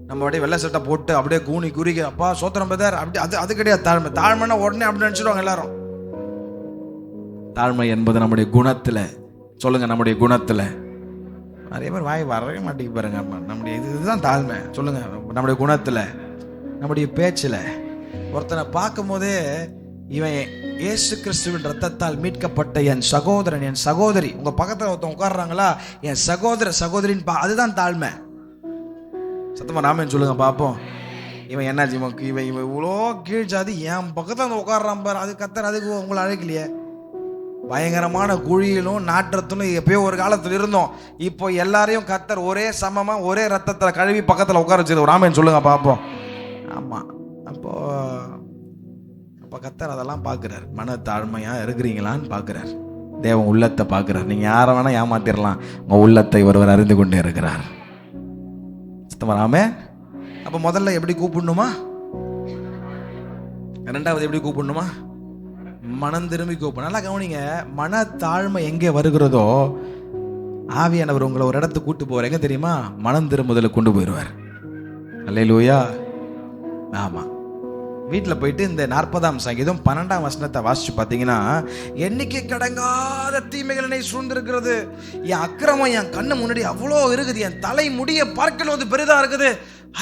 [SPEAKER 1] நம்ம அப்படியே வெள்ளை சட்டை போட்டு அப்படியே கூனி குறுகி அப்பா சோத்திரம் பதர் அப்படி அது கிடையாது. தாழ்மை, தாழ்மைன்னா உடனே அப்படி நினைச்சிடுவாங்க எல்லாரும். தாழ்மை என்பது நம்முடைய குணத்துல, சொல்லுங்க, நம்முடைய குணத்துல. நிறைய பேர் வாய் வரவே மாட்டேங்க பாருங்க. நம்முடைய இதுதான் தாழ்மை. சொல்லுங்க, நம்முடைய குணத்துல, நம்முடைய பேச்சுல. ஒருத்தனை பார்க்கும் போதே இவன் இயேசு கிறிஸ்துவின் ரத்தத்தால் மீட்கப்பட்ட என் சகோதரன், என் சகோதரி, உங்க பக்கத்துல ஒருத்தன் உட்கார்றாங்களா, என் சகோதர சகோதரின் அதுதான் தாழ்மை. சத்தமா ராமன் சொல்லுங்க பாப்போம். இவன் என்ன இவன் இவ்வளோ கீழ் ஜாதி என் பக்கத்துல வந்து உட்கார்றான் பாரு, அது கத்தர் அதுக்கு உங்களை அழைக்கலையே. பயங்கரமான குழியிலும் நாற்றத்திலும் எப்பயோ ஒரு காலத்தில் இருந்தோம். இப்போ எல்லாரையும் கத்தர் ஒரே சமமா ஒரே ரத்தத்தில் கழுவி பக்கத்தில் உட்கார வச்சிருக்கோம். ராமன் சொல்லுங்க பாப்போம். ஆமா, அப்போ கத்தர் அதெல்லாம் பார்க்கிறார். மன தாழ்மையா இருக்கிறீங்களான்னு பார்க்கிறார். தேவன் உள்ளத்தை பார்க்கிறார். நீங்க யாரை வேணா ஏமாத்திரலாம், உங்க உள்ளத்தை ஒருவர் அறிந்து கொண்டே இருக்கிறார். ஆமென். அப்ப முதல்ல எப்படி கூப்பிடணுமா, இரண்டாவது எப்படி கூப்பிடணுமா, மனம் திரும்பி கூப்பிடணும். நல்லா கவனிங்க, மன தாழ்மை எங்கே வருகிறதோ ஆவியானவர் உங்களை ஒரு இடத்துக்கு கூட்டு போவார். எங்க தெரியுமா? மனம் திரும்புதலுக்கு கொண்டு போயிடுவார். அல்லேலூயா. ஆமா, வீட்டில் போயிட்டு இந்த 40ஆம் சங்கீதம் 12ஆம் வசனத்தை வாசிச்சு பார்த்தீங்கன்னா, எண்ணிக்கை கடங்காத தீமைகள் என்னை சூழ்ந்திருக்கிறது, என் அக்கிரமம் என் கண்ணு முன்னாடி அவ்வளோ இருக்குது, என் தலை முடிய பார்க்கல வந்து பெரிதா இருக்குது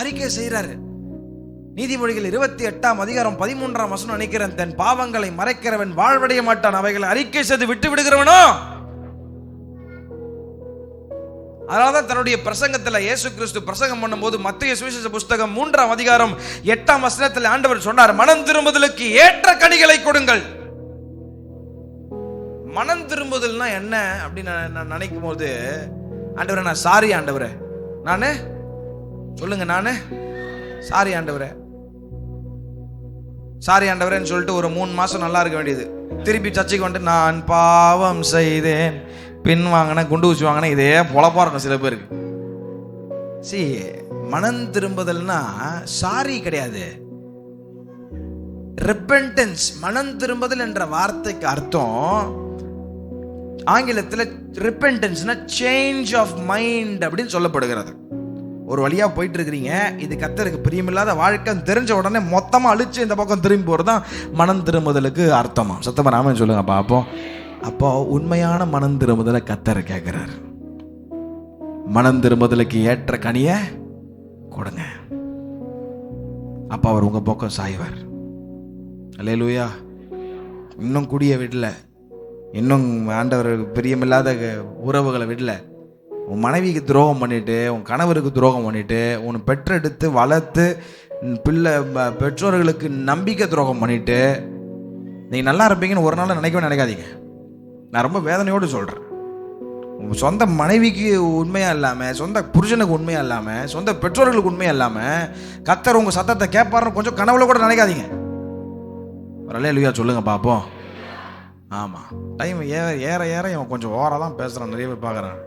[SPEAKER 1] அறிக்கை செய்கிறாரு. நீதிமொழிகள் 28ஆம் அதிகாரம் 13ஆம் வசனம் நினைக்கிறேன், தன் பாவங்களை மறைக்கிறவன் வாழ்வடைய மாட்டான், அவைகளை அறிக்கை செய்து விட்டு விடுகிறவனோ. அதனால்தான் தன்னுடைய பிரசங்கத்தில் இயேசு கிறிஸ்து பிரசங்கம் பண்ணும்போது மத்தேயு சுவிசேஷ புஸ்தகம் 3ஆம் அதிகாரம் 8ஆம் வசனத்தில் ஆண்டவர் சொன்னார், மனம் திரும்புதலுக்கு ஏற்ற கனிகளை கொடுங்கள். மனம் திரும்புதல்னா என்ன அப்படின்னு நான் நினைக்கும் போது, ஆண்டவரே நான் சாரி ஆண்டவரே, நானு சொல்லுங்க, நானு சாரி ஆண்டவரே, சாரி ஆண்டவரேன்னு சொல்லிட்டு ஒரு 3 மாசம் நல்லா இருக்க வேண்டியது, திருப்பி சர்ச்சைக்கு வந்துட்டு நான் பாவம் செய்தேன், பின் வாங்கின குண்டு ஊசி வாங்கின, இதே பொழப்பா இருக்கும் சில பேருக்கு. மனம் திரும்புதல்னா சாரி கிடையாது, ரெபெண்டன்ஸ். மனம் திரும்புதல் என்ற வார்த்தைக்கு அர்த்தம் ஆங்கிலத்தில் ரெபெண்டன்ஸ்னா சேஞ்ச் ஆஃப் மைண்ட் அப்படின்னு சொல்லப்படுகிறது. ஒரு வழியா போயிட்டு இருக்கிறீங்க, இது கர்த்தருக்கு பிரியமில்லாத வாழ்க்கை தெரிஞ்ச உடனே மொத்தமா அழிச்சு இந்த பக்கம் திரும்பி போறது தான் மனம் திரும்புதலுக்கு அர்த்தமா. சத்தமா ராமன் சொல்லுங்க பாப்போம். அப்போ உண்மையான மனம் திரும்புதலை கர்த்தர் கேட்கிறார். மனம் திரும்புதலுக்கு ஏற்ற கனியை கொடுங்க, அப்ப அவர் உங்க பக்கம் சாய்வார். அல்லேலூயா. இன்னும் குடிய விடல, இன்னும் ஆண்டவர் பிரியமில்லாத உறவுகளை விடல, உன் மனைவிக்கு துரோகம் பண்ணிட்டு, உன் கணவருக்கு துரோகம் பண்ணிட்டு, உன் பெற்றெடுத்து வளர்த்து பிள்ளை பெற்றோர்களுக்கு நம்பிக்கை துரோகம் பண்ணிட்டு நீங்கள் நல்லா இருப்பீங்கன்னு ஒரு நாள் நினைக்காதீங்க. நான் ரொம்ப வேதனையோடு சொல்கிறேன். உங்கள் சொந்த மனைவிக்கு உண்மையாக இல்லாமல், சொந்த புருஷனுக்கு உண்மையாக இல்லாமல், சொந்த பெற்றோர்களுக்கு உண்மையாக இல்லாமல் கர்த்தர் உங்கள் சத்தத்தை கேட்பாருன்னு கொஞ்சம் கனவுல கூட நினைக்காதீங்க. அல்லேலூயா சொல்லுங்க பார்ப்போம். ஆமாம், டைம் ஏற ஏற இவன் கொஞ்சம் ஓவராக தான் பேசுகிறான், நிறைய பேர் பார்க்குறான்.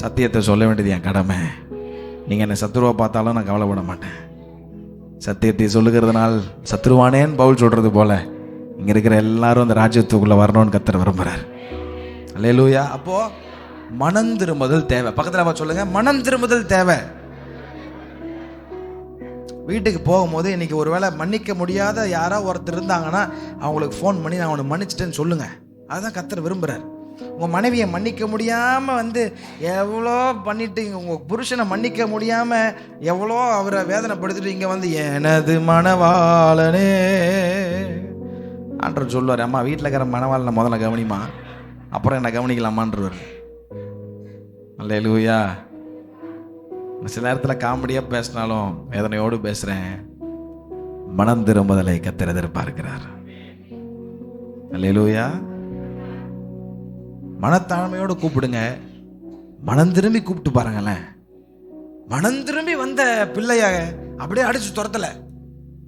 [SPEAKER 1] சத்தியத்தை சொல்ல வேண்டியது என் கடமை. நீங்கள் என்னை சத்துருவா பார்த்தாலும் நான் கவலைப்பட மாட்டேன். சத்தியத்தை சொல்லுகிறதுனால் சத்துருவானேன்னு பவுல் சொல்கிறது போல இங்கே இருக்கிற எல்லாரும் அந்த ராஜ்யத்துக்குள்ளே வரணும்னு கர்த்தர் விரும்புகிறார். அல்லேலூயா. அப்போது மனம் திரும்புதல் தேவை. பக்கத்தில் சொல்லுங்க, மனம் திரும்புதல் தேவை. வீட்டுக்கு போகும்போது இன்னைக்கு ஒருவேளை மன்னிக்க முடியாத யாரோ ஒருத்தர் இருந்தாங்கன்னா அவங்களுக்கு ஃபோன் பண்ணி நான் அவனை மன்னிச்சிட்டேன்னு சொல்லுங்கள். அதுதான் கர்த்தர் விரும்புகிறார். உங்கள் மனைவியை மன்னிக்க முடியாமல் வந்து எவ்வளோ பண்ணிட்டு, உங்கள் புருஷனை மன்னிக்க முடியாமல் எவ்வளோ அவரை வேதனைப்படுத்திட்டு இங்கே வந்து எனது மணவாளனே ஆண்டவர் சொல்லுவார், அம்மா வீட்டில் இருக்கிற மணவாளனை முதல்ல கவனிமா, அப்புறம் என்ன கவனிக்கலாமான்றவர். அல்லேலூயா. சில நேரத்தில் காமெடியாக பேசினாலும் வேதனையோடு பேசுகிறேன். மனம் திரும்புதலை கர்த்தர் எதிர்பார்க்கிறார். அல்லேலூயா. மனத்தாழ்மையோடு கூப்பிடுங்க, மனம் திரும்பி கூப்பிட்டு பாருங்களேன். மனம் திரும்பி வந்த பிள்ளைய அப்படியே அடிச்சு துரத்தல.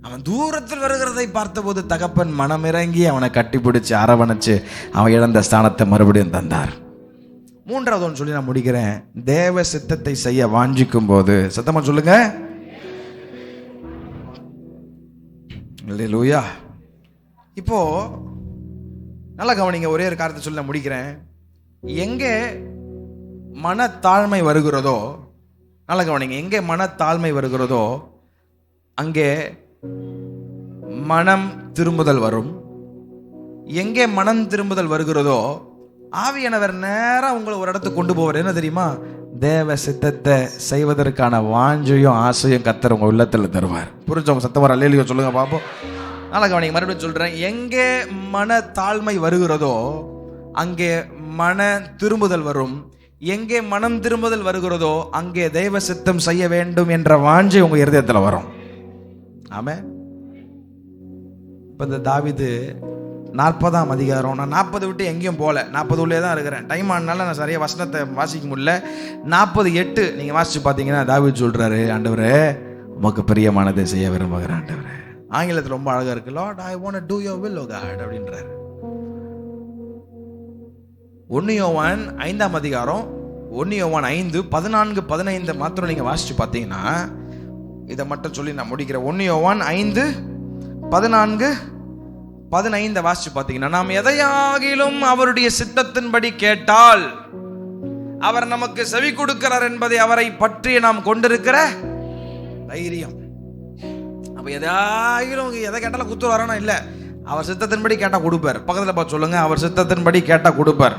[SPEAKER 1] அவன் தூரத்தில் வருகிறதை பார்த்தபோது தகப்பன் மனமிறங்கி அவனை கட்டிப்பிடிச்சு அரவணைச்சு அவன் இழந்த ஸ்தானத்தை மறுபடியும் தந்தார். 3வது ஒன்று சொல்லி நான் முடிக்கிறேன். தேவ சித்தத்தை செய்ய வாஞ்சிக்கும் போது, சத்தமா சொல்லுங்க, அல்லேலூயா. இப்போ நல்லா கவனிங்க, ஒரே ஒரு காரியத்தை சொல்லி நான் முடிக்கிறேன். எங்கே மனத்தாழ்மை வருகிறதோ, நல்லா கவனிங்க, எங்கே மனத்தாழ்மை வருகிறதோ அங்கே மனம் திரும்புதல் வரும். எங்கே மனம் திரும்புதல் வருகிறதோ ஆவியானவர் நேரம் உங்களை ஒரு இடத்துக்கு கொண்டு போவார். என்ன தெரியுமா? தேவ சித்தத்தை செய்வதற்கான வாஞ்சையும் ஆசையும் கர்த்தர் உங்க உள்ளத்தில் தருவார். புரிஞ்சவங்க சத்தமா அல்லேலூயா சொல்லுங்க பாப்போம். நல்லா கவனிங்க, மறுபடியும் சொல்றேன். எங்கே மன தாழ்மை வருகிறதோ அங்கே மன திரும்புதல் வரும். எங்கே மனம் திரும்புதல் வருகிறதோ அங்கே தெய்வ சித்தம் செய்ய வேண்டும் என்ற வாஞ்சை உங்க இருதயத்தில் வரும். ஆமென். இப்போ இந்த தாவீது 40ஆம் அதிகாரம், நான் 40 விட்டு எங்கேயும் போகல, 40 உள்ளே தான் இருக்கிறேன். டைம் ஆனால நான் சரியாக வசனத்தை வாசிக்க முடியல. 48 நீங்கள் வாசித்து பார்த்தீங்கன்னா தாவீது சொல்கிறாரு, ஆண்டவரே உமக்கு பிரியமானதை செய்ய விரும்புகிறேன் ஆண்டவரே. ஆங்கிலத்தில் ரொம்ப அழகாக இருக்கு, Lord I want to do your will O God அப்படின்றாரு. 1 யோவான் 5ஆம் அதிகாரம் 1 யோவான் 5 14 15 மாத்திரம் நீங்கள் வாசித்து பார்த்தீங்கன்னா, இதை மட்டும் சொல்லி நான் முடிக்கிறேன். 1 யோவான் 5 14 15 வாசிச்சு பார்த்தீங்கன்னா, நாம் எதையாகிலும் அவருடைய சித்தத்தின்படி கேட்டால் அவர் நமக்கு செவி கொடுக்கிறார் என்பதை அவரை பற்றி நாம் கொண்டிருக்கிற தைரியம். அப்ப எதாயிலும் எதை கேட்டாலும் குத்து வரானா இல்லை, அவர் சித்தத்தின்படி கேட்டா கொடுப்பார். பக்கத்துல பார்த்து சொல்லுங்க, அவர் சித்தத்தின்படி கேட்டா கொடுப்பார்.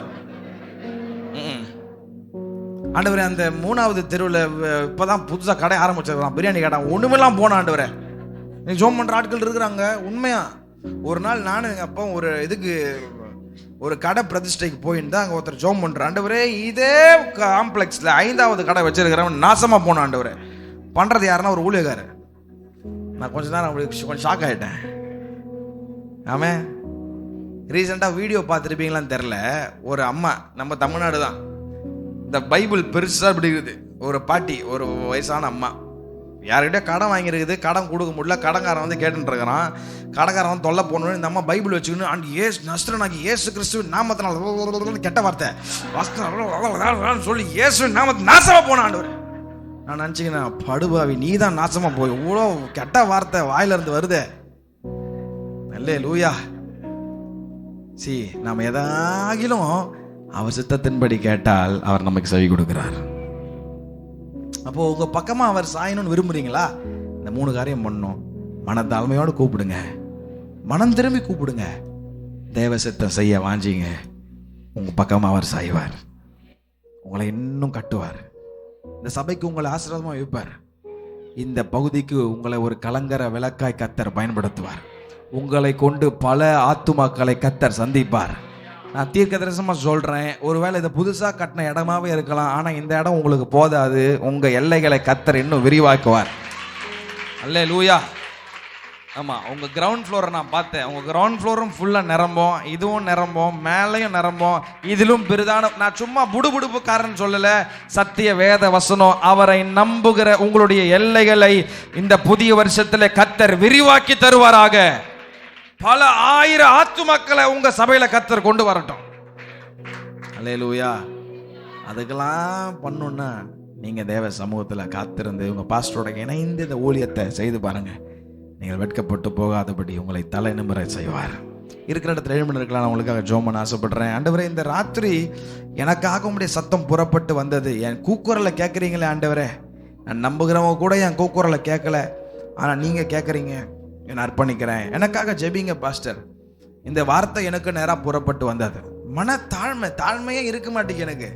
[SPEAKER 1] ஆண்டவரே, அந்த 3வது தெருவில் இப்பதான் புதுசா கடை ஆரம்பிச்சிருக்கலாம், பிரியாணி கேட்டான், ஒண்ணுமெல்லாம் போன ஆண்டவரே, நீ ஜோம் பண்ற ஆட்கள் இருக்கிறாங்க. உண்மையா ஒரு நாள் நானும் எங்க அப்பா ஒரு இதுக்கு ஒரு கடை பிரதிஷ்டைக்கு போயிட்டு அங்கே ஒருத்தர் ஜோம் பண்ற, ஆண்டவரே இதே காம்ப்ளெக்ஸ்ல 5வது கடை வச்சிருக்கிறவன் நாசமா போன ஆண்டவரே. பண்றது யாருன்னா ஒரு ஊழியக்காரர். நான் கொஞ்ச நேரம் கொஞ்சம் ஷாக் ஆகிட்டேன். ஆமாம், ரீசெண்டாக வீடியோ பார்த்துருப்பீங்களான்னு தெரில, ஒரு அம்மா, நம்ம தமிழ்நாடு தான், இந்த பைபிள் பெருசாக இப்படி இருக்குது, ஒரு பாட்டி, ஒரு வயசான அம்மா, யார்கிட்ட கடன் வாங்கியிருக்குது, கடன் கொடுக்க முடியல, கடன்காரன் வந்து கேட்டுருக்கிறான், கடன்காரன் வந்து தொல்லை போடணும், இந்த அம்மா பைபிள் வச்சுக்கணும், அண்ட் நஸ்ரனாகி இயேசு கிறிஸ்துவின் நாமத்தினால் கெட்ட வார்த்தை சொல்லி இயேசுவின் நாமத்தை நாசமாக போன ஆண்டவர். நான் நினச்சிக்கிறேன், படுபாவி நீ தான் நாசமாக போய் இவ்வளோ கெட்ட வார்த்தை வாயிலிருந்து வருதே. அல்லேலூயா. நாம எதாகிலும் அவர் சித்தத்தின்படி கேட்டால் அவர் நமக்கு செவி கொடுக்கிறார். அப்போ உங்க பக்கமா அவர் சாயணும்னு விரும்புறீங்களா? இந்த 3 காரியம் பண்ணணும். மனத்தாழ்மையோடு கூப்பிடுங்க, மனம் திரும்பி கூப்பிடுங்க, தேவ சித்தம் செய்ய வாஞ்சிங்க. உங்க பக்கமா அவர் சாய்வார், உங்களை இன்னும் கட்டுவார், இந்த சபைக்கு உங்களை ஆசீர்வாதமா வைப்பார், இந்த பகுதிக்கு உங்களை ஒரு கலங்கர விளக்காய் கர்த்தர் பயன்படுத்துவார், உங்களை கொண்டு பல ஆத்துமாக்களை கர்த்தர் சந்திப்பார். நான் தீர்க்கதரிசனமா சொல்றேன், ஒருவேளை இதை புதுசா கட்டின இடமாவே இருக்கலாம், ஆனா இந்த இடம் உங்களுக்கு போதாது, உங்க எல்லைகளை கர்த்தர் இன்னும் விரிவாக்குவார். அல்லேலூயா. ஆமா, உங்க கிரவுண்ட் ஃப்ளோரை நான் பார்த்தேன், உங்க கிரவுண்ட் ஃப்ளோரும் ஃபுல்லா நிரம்பும், இதுவும் நிரம்பும், மேலையும் நிரம்பும், இதிலும் பெரிதான, நான் சும்மா புடுபுடுப்புக்காரன் சொல்லல, சத்திய வேத வசனம். அவரை நம்புகிற உங்களுடைய எல்லைகளை இந்த புதிய வருஷத்துல கர்த்தர் விரிவாக்கி தருவாராக. பல 1000 ஆத்துமக்களை உங்க சபையில கர்த்தர் கொண்டு வரட்டும். அல்லேலூயா. அதுக்கெல்லாம் பண்ணுன்னா நீங்க தேவ சமூகத்துல காத்திருந்து உங்க பாஸ்டரோட இணைந்து இந்த ஊழியத்தை செய்து பாருங்க. நீங்கள் வெட்கப்பட்டு போகாதபடி உங்களை தலை நிமிர செய்வார். இருக்கிற இடத்துல 7 மணி இருக்கலாம். நான் உங்களுக்காக ஜெபம் பண்ண ஆசைப்படுறேன். ஆண்டவரே, இந்த ராத்திரி எனக்காக உங்களுடைய சத்தம் புறப்பட்டு வந்தது. என் கூக்குரலை கேட்குறீங்களே ஆண்டவரே. நான் நம்புகிறவங்க கூட என் கூக்குரலை கேட்கல, ஆனால் நீங்கள் கேட்குறீங்க. நான் அர்ப்பணிக்கிறேன். எனக்காக ஜெபிங்க பாஸ்டர். இந்த வார்த்தை எனக்கு நேராக புறப்பட்டு வந்தது. தாழ்மையே இருக்க மாட்டேங்க எனக்கு.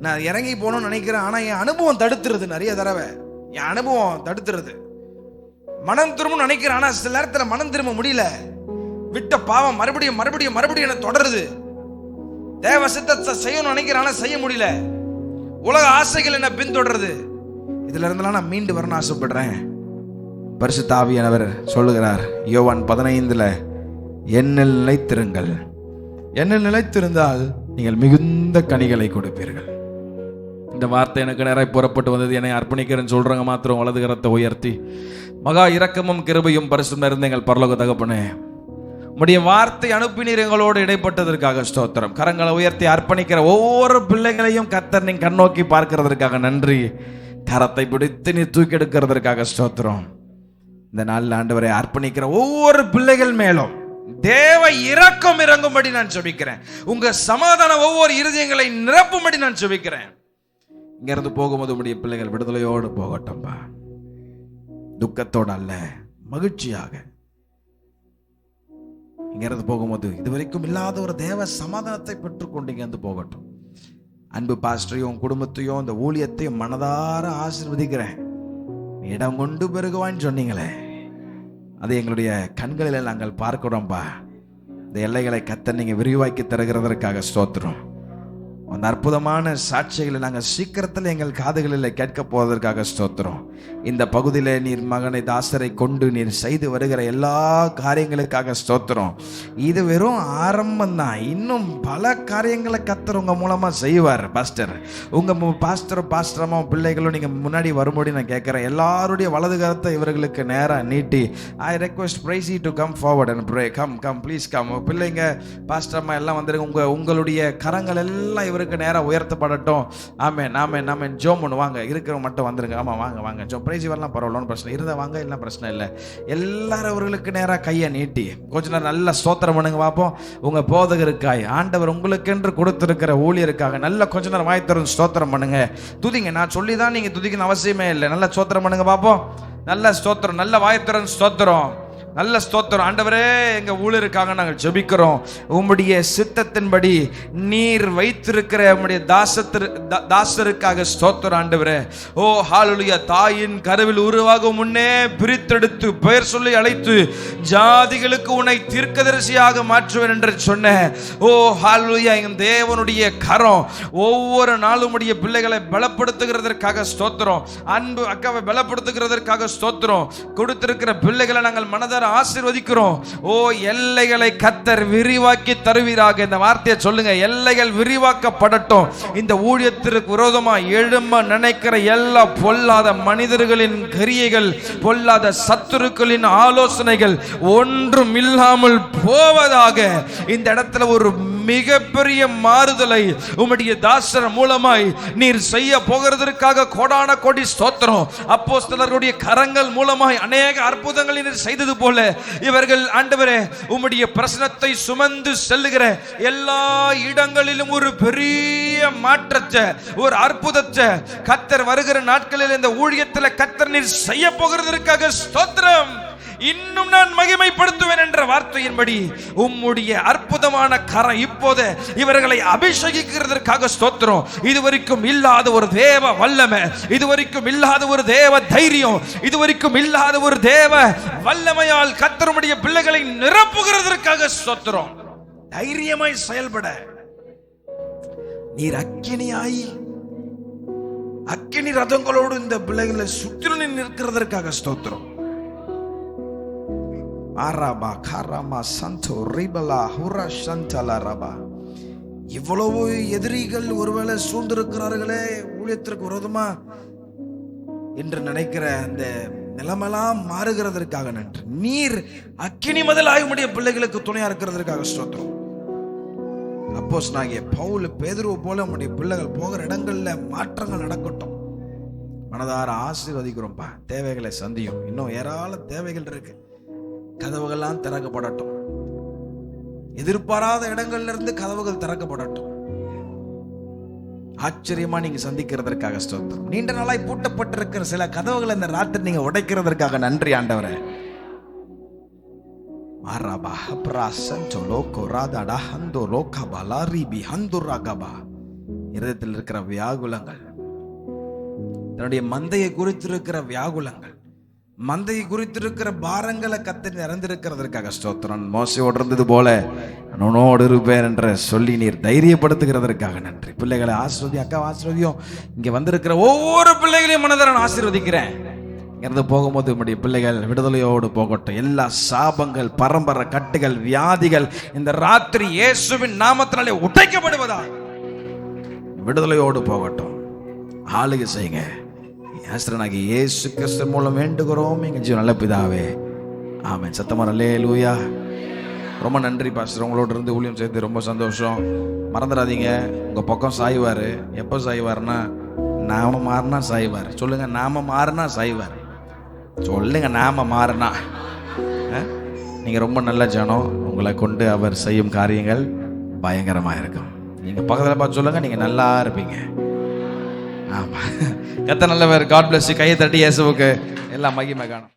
[SPEAKER 1] நான் இறங்கி போகணும்னு நினைக்கிறேன், ஆனால் என் அனுபவம் தடுத்துருது. நிறைய தடவை என் அனுபவம் தடுத்துருது. மனம் திரும்ப நினைக்கிறேன், ஆனா சில நேரத்தில் மனம் திரும்ப முடியல. விட்ட பாவம் மறுபடியும் மறுபடியும் மறுபடியும் என்ன தொடருது. தேவ சித்தத்தை செய்யணும்னு நினைக்கிறேன், ஆனா செய்ய முடியல. உலக ஆசைகள் என்ன பின்தொடருது. இதுல இருந்தெல்லாம் நான் மீண்டு வரணும்னு ஆசைப்படுறேன். பரிசுத்த ஆவியானவர் சொல்லுகிறார் யோவான் 15 என்னில் நிலைத்திருங்கள். என்னில் நிலைத்திருந்தால் நீங்கள் மிகுந்த கனிகளை கொடுப்பீர்கள். இந்த வார்த்தை எனக்கு நேராக புறப்பட்டு வந்தது. என்னை அர்ப்பணிக்கிறேன்னு சொல்றவங்க மாத்திரம் வலது கரத்தை உயர்த்தி, மகா இரக்கமும் கிருபையும் பரிசுத்தம் நிறைந்த எங்கள் பரலோக தகப்பனே, உம்முடைய வார்த்தை அனுப்பினீர், எங்களோடு இடைப்பட்டதற்காக ஸ்தோத்திரம். கரங்களை உயர்த்தி அர்ப்பணிக்கிற ஒவ்வொரு பிள்ளைகளையும் கர்த்தர் நீ கண்ணோக்கி பார்க்கிறதற்காக நன்றி. கரத்தை பிடித்து நீ தூக்கி எடுக்கிறதற்காக ஸ்தோத்திரம். இந்த நாளில் ஆண்டவரை அர்ப்பணிக்கிற ஒவ்வொரு பிள்ளைகள் மேலும் தேவ இரக்கம் இறங்கும்படி நான் ஜெபிக்கிறேன். உங்க சமாதானம் ஒவ்வொரு இருதயங்களை நிரப்பும்படி நான் ஜெபிக்கிறேன். இங்க இருந்து போகும்போது உடைய பிள்ளைகள் விடுதலையோடு போகட்டும்பா. துக்கத்தோடு அல்ல, மகிழ்ச்சியாக இங்க இருந்து போகும்போது இதுவரைக்கும் இல்லாத ஒரு தேவ சமாதானத்தை பெற்றுக்கொண்டு இங்க இருந்து போகட்டும். அன்பு பாஸ்டரையும் குடும்பத்தையும் இந்த ஊழியத்தையும் மனதார ஆசீர்வதிக்கிறேன். இடம் கொண்டு பெருகுவான்னு சொன்னீங்களே, அது எங்களுடைய கண்களில் நாங்கள் பார்க்கிறோம்பா. இந்த எல்லைகளை கர்த்தர் நீங்க விரிவாக்கி தருகிறதற்காக ஸ்தோத்திரம். அந்த அற்புதமான சாட்சிகளை நாங்கள் சீக்கிரத்தில் எங்கள் காதுகளில் கேட்க போவதற்காக ஸ்தோத்திரம். இந்த பகுதியில் நீர் மகனை தாசரை கொண்டு நீர் செய்து வருகிற எல்லா காரியங்களுக்காக ஸ்தோத்திரம். இது வெறும் ஆரம்பம் தான். இன்னும் பல காரியங்களை கர்த்தர் உங்க மூலமா செய்வார். பாஸ்டர், உங்க பாஸ்டரமா பிள்ளைகளும் நீங்க முன்னாடி வரும்படி நான் கேட்கிறேன். எல்லாருடைய வலது கரத்தை இவர்களுக்கு நேராக நீட்டி, ஐ ரெக்வெஸ்ட் பிரைசி to come forward and pray. Come please come. பிள்ளைங்க பாஸ்டர்மா எல்லாம் வந்துருங்க. உங்களுடைய கரங்கள் எல்லாம் ஆண்டவருக்கு நேராக உயர்த்தப்படட்டும். ஆமென் ஆமென் ஆமென். ஜோம் ஒன்று வாங்க, இருக்கிறவங்க மட்டும் வந்துருங்க. ஆமாம் வாங்க வாங்க. ஜோ பிரைஸ் வரலாம், பரவாயில்ல, ஒன்றும் பிரச்சனை இருந்தால் வாங்க, இல்லை பிரச்சனை இல்லை. எல்லாரும் அவர்களுக்கு நேராக கையை நீட்டி கொஞ்ச நேரம் நல்லா ஸ்தோத்திரம் பண்ணுங்க பார்ப்போம். உங்கள் போதகருக்காய், ஆண்டவர் உங்களுக்கென்று கொடுத்துருக்கிற ஊழியருக்காக நல்ல கொஞ்ச நேரம் வாய் திறந்து ஸ்தோத்திரம் பண்ணுங்க. துதிங்க. நான் சொல்லி தான் நீங்கள் துதிக்கணும் அவசியமே இல்லை. நல்லா ஸ்தோத்திரம் பண்ணுங்க பார்ப்போம். நல்ல ஸ்தோத்திரம், நல்ல வாய் திறந்து ஸ்தோத்திரம், நல்ல ஸ்தோத்திரம். ஆண்டவரே, எங்க ஊழியருக்காக நாங்கள் ஜெபிக்கிறோம். உம்முடைய சித்தத்தின்படி நீர் வைத்திருக்கிற உம்முடைய தாசருக்காக ஸ்தோத்திரம் ஆண்டவரே. ஓ ஹalleluya. தாயின் கருவில் உருவாகும் முன்னே பிரித்தெடுத்து பெயர் சொல்லி அழைத்து ஜாதிகளுக்கு உன்னை தீர்க்கதரிசியாக மாற்றுவேன் என்று சொன்ன ஓ ஹalleluya. என் தேவனுடைய கரம் ஒவ்வொரு நாளும் உடைய பிள்ளைகளை பலப்படுத்துகிறதற்காக ஸ்தோத்திரம். அன்பு அக்காவை பலப்படுத்துகிறதற்காக ஸ்தோத்திரம். கொடுத்திருக்கிற பிள்ளைகளை நாங்கள் மனதார ஆசீர்வதிக்கிறோம். ஓ எல்லைகளை கர்த்தர் விரிவாக்கி தருவீராக. இந்த வார்த்தையை சொல்லுங்க, எல்லைகள் விரிவாக்கப்படட்டும். இந்த ஊழியத்திற்கு விரோதமாக எழும்ப நினைக்கிற எல்லா பொல்லாத மனிதர்களின் கிரியைகள், பொல்லாத சத்துருக்களின் ஆலோசனைகள் ஒன்றும் இல்லாமல் போவதாக. இந்த இடத்துல ஒரு மிகப்பெரிய மாறுதலை உம்முடைய தாசர் மூலமாய் நீர் செய்ய போகிறதற்காக கோடான கோடி ஸ்தோத்திரம். அப்போஸ்தலர்களுடைய கரங்கள் மூலமாய் அநேக அற்புதங்களை நீர் செய்தது போல இவர்கள் ஆண்டவரே உம்முடைய பிரசன்னத்தை சுமந்து செல்லுகிற எல்லா இடங்களிலும் ஒரு பெரிய மாற்றத்தை, ஒரு அற்புதத்தை கர்த்தர் வருகிற நாட்களில் இந்த ஊழியத்தில் கர்த்தர் நீர் செய்ய போகிறதற்காக ஸ்தோத்திரம். இன்னும் நான் மகிமைப்படுத்துவேன் என்ற வார்த்தையின்படி உம்முடைய அற்புதமான கரம் இப்போது இவர்களை அபிஷேகிக்கிறதற்காக ஸ்தோத்திரம். இதுவரைக்கும் இல்லாத ஒரு தேவ வல்லமை, இதுவரைக்கும் இல்லாத ஒரு தேவ தைரியம், இதுவரைக்கும் இல்லாத ஒரு தேவ வல்லமையால் கர்த்தருடைய பிள்ளைகளை நிரப்புகிறதற்காக ஸ்தோத்திரம். தைரியமாய் செயல்பட நீர் அக்கினியாய் அக்கினி ரதங்களோடு இந்த பிள்ளைகளை சுற்றி நிற்கிறதற்காக ஸ்தோத்திரம். அரபா கரமா சந்தோ ரிபலா ஹுரா சந்தலா ரபா. இவ்வளவு எதிரிகள் ஒருவேளை சூழ்ந்திருக்கிறார்களே ஊழியத்திற்கு விரோதமா என்று நினைக்கிற அந்த நிலைமெல்லாம் மாறுகிறதற்காக நன்றி. நீர் அக்கினி முதலாய் உம்முடைய பிள்ளைகளுக்கு துணையா இருக்கிறதற்காக ஸ்தோத்திரம். அப்போஸ்தலனாகிய பவுல் பேதுருவை போல உம்முடைய பிள்ளைகள் போகிற இடங்கள்ல மாற்றங்கள் நடக்கட்டும். மனதார ஆசீர்வதிக்கிறோம்ப்பா. தேவைகளை சந்தியும். இன்னும் ஏராள தேவைகள் இருக்கு. கதவுகள்லாம் திறக்கப்படட்டும். எதிர்பாராத இடங்கள்ல இருந்து கதவுகள் திறக்கப்படட்டும். ஆச்சரியமா நீங்க சந்திக்கிறதற்காக ஸ்தோத்திரம். நீண்ட நாளாய் பூட்டப்பட்டிருக்கிற சில கதவுகளை இந்த ராத்திரி நீங்க உடைக்கிறதற்காக நன்றி ஆண்டவரே. இருதயத்தில் இருக்கிற வியாகுலங்கள், தன்னுடைய மந்தையை குறித்திருக்கிற வியாகுலங்கள், மந்தையை குறித்திருக்கிற பாரங்களை கர்த்தர் நிறைந்திருக்கிறதற்காக ஸ்தோத்திரம். மோசையோடு இருந்தது போல உன்னோடு இருப்பேன் என்ற சொல்லி நீர் தைரியப்படுத்துகிறதற்காக நன்றி. பிள்ளைகளை ஆசீர்வதி, அக்கா ஆசீர்வதியும். இங்க வந்திருக்கிற ஒவ்வொரு பிள்ளைகளையும் மனதார ஆசீர்வதிக்கிறேன். இருந்து போகும்போது உம்முடைய பிள்ளைகள் விடுதலையோடு போகட்டும். எல்லா சாபங்கள், பரம்பரை கட்டுகள், வியாதிகள் இந்த ராத்திரி இயேசுவின் நாமத்தினாலே உடைக்கப்படுவதா விடுதலையோடு போகட்டும். ஆளுகை செய்யுங்க. இயேசு கிறிஸ்து மூலம் வேண்டுகிறோம் எங்க ஜீவன் நல்ல பிதாவே, ஆமென். சத்தமா அல்லேலூயா. ரொம்ப நன்றி பாஸ்டர், உங்களோட இருந்து ஊழியம் செய்து ரொம்ப சந்தோஷம். மறந்துடாதீங்க, உங்க பக்கம் சாய்வாரு. எப்போ சாய்வார்னா நாம மாறினா சாய்வார். சொல்லுங்க, நாம மாறினா சாய்வார். சொல்லுங்க, நாம மாறினா. நீங்க ரொம்ப நல்ல ஜனம். உங்களை கொண்டு அவர் செய்யும் காரியங்கள் பயங்கரமா இருக்கும். நீங்க பக்கத்தில் பார்த்து சொல்லுங்க, நீங்க நல்லா இருப்பீங்க. ஆமா, கர்த்தர் நல்லவர். God bless you. கையை தட்டி இயேசுவுக்கு எல்லா மகிமை காணும்.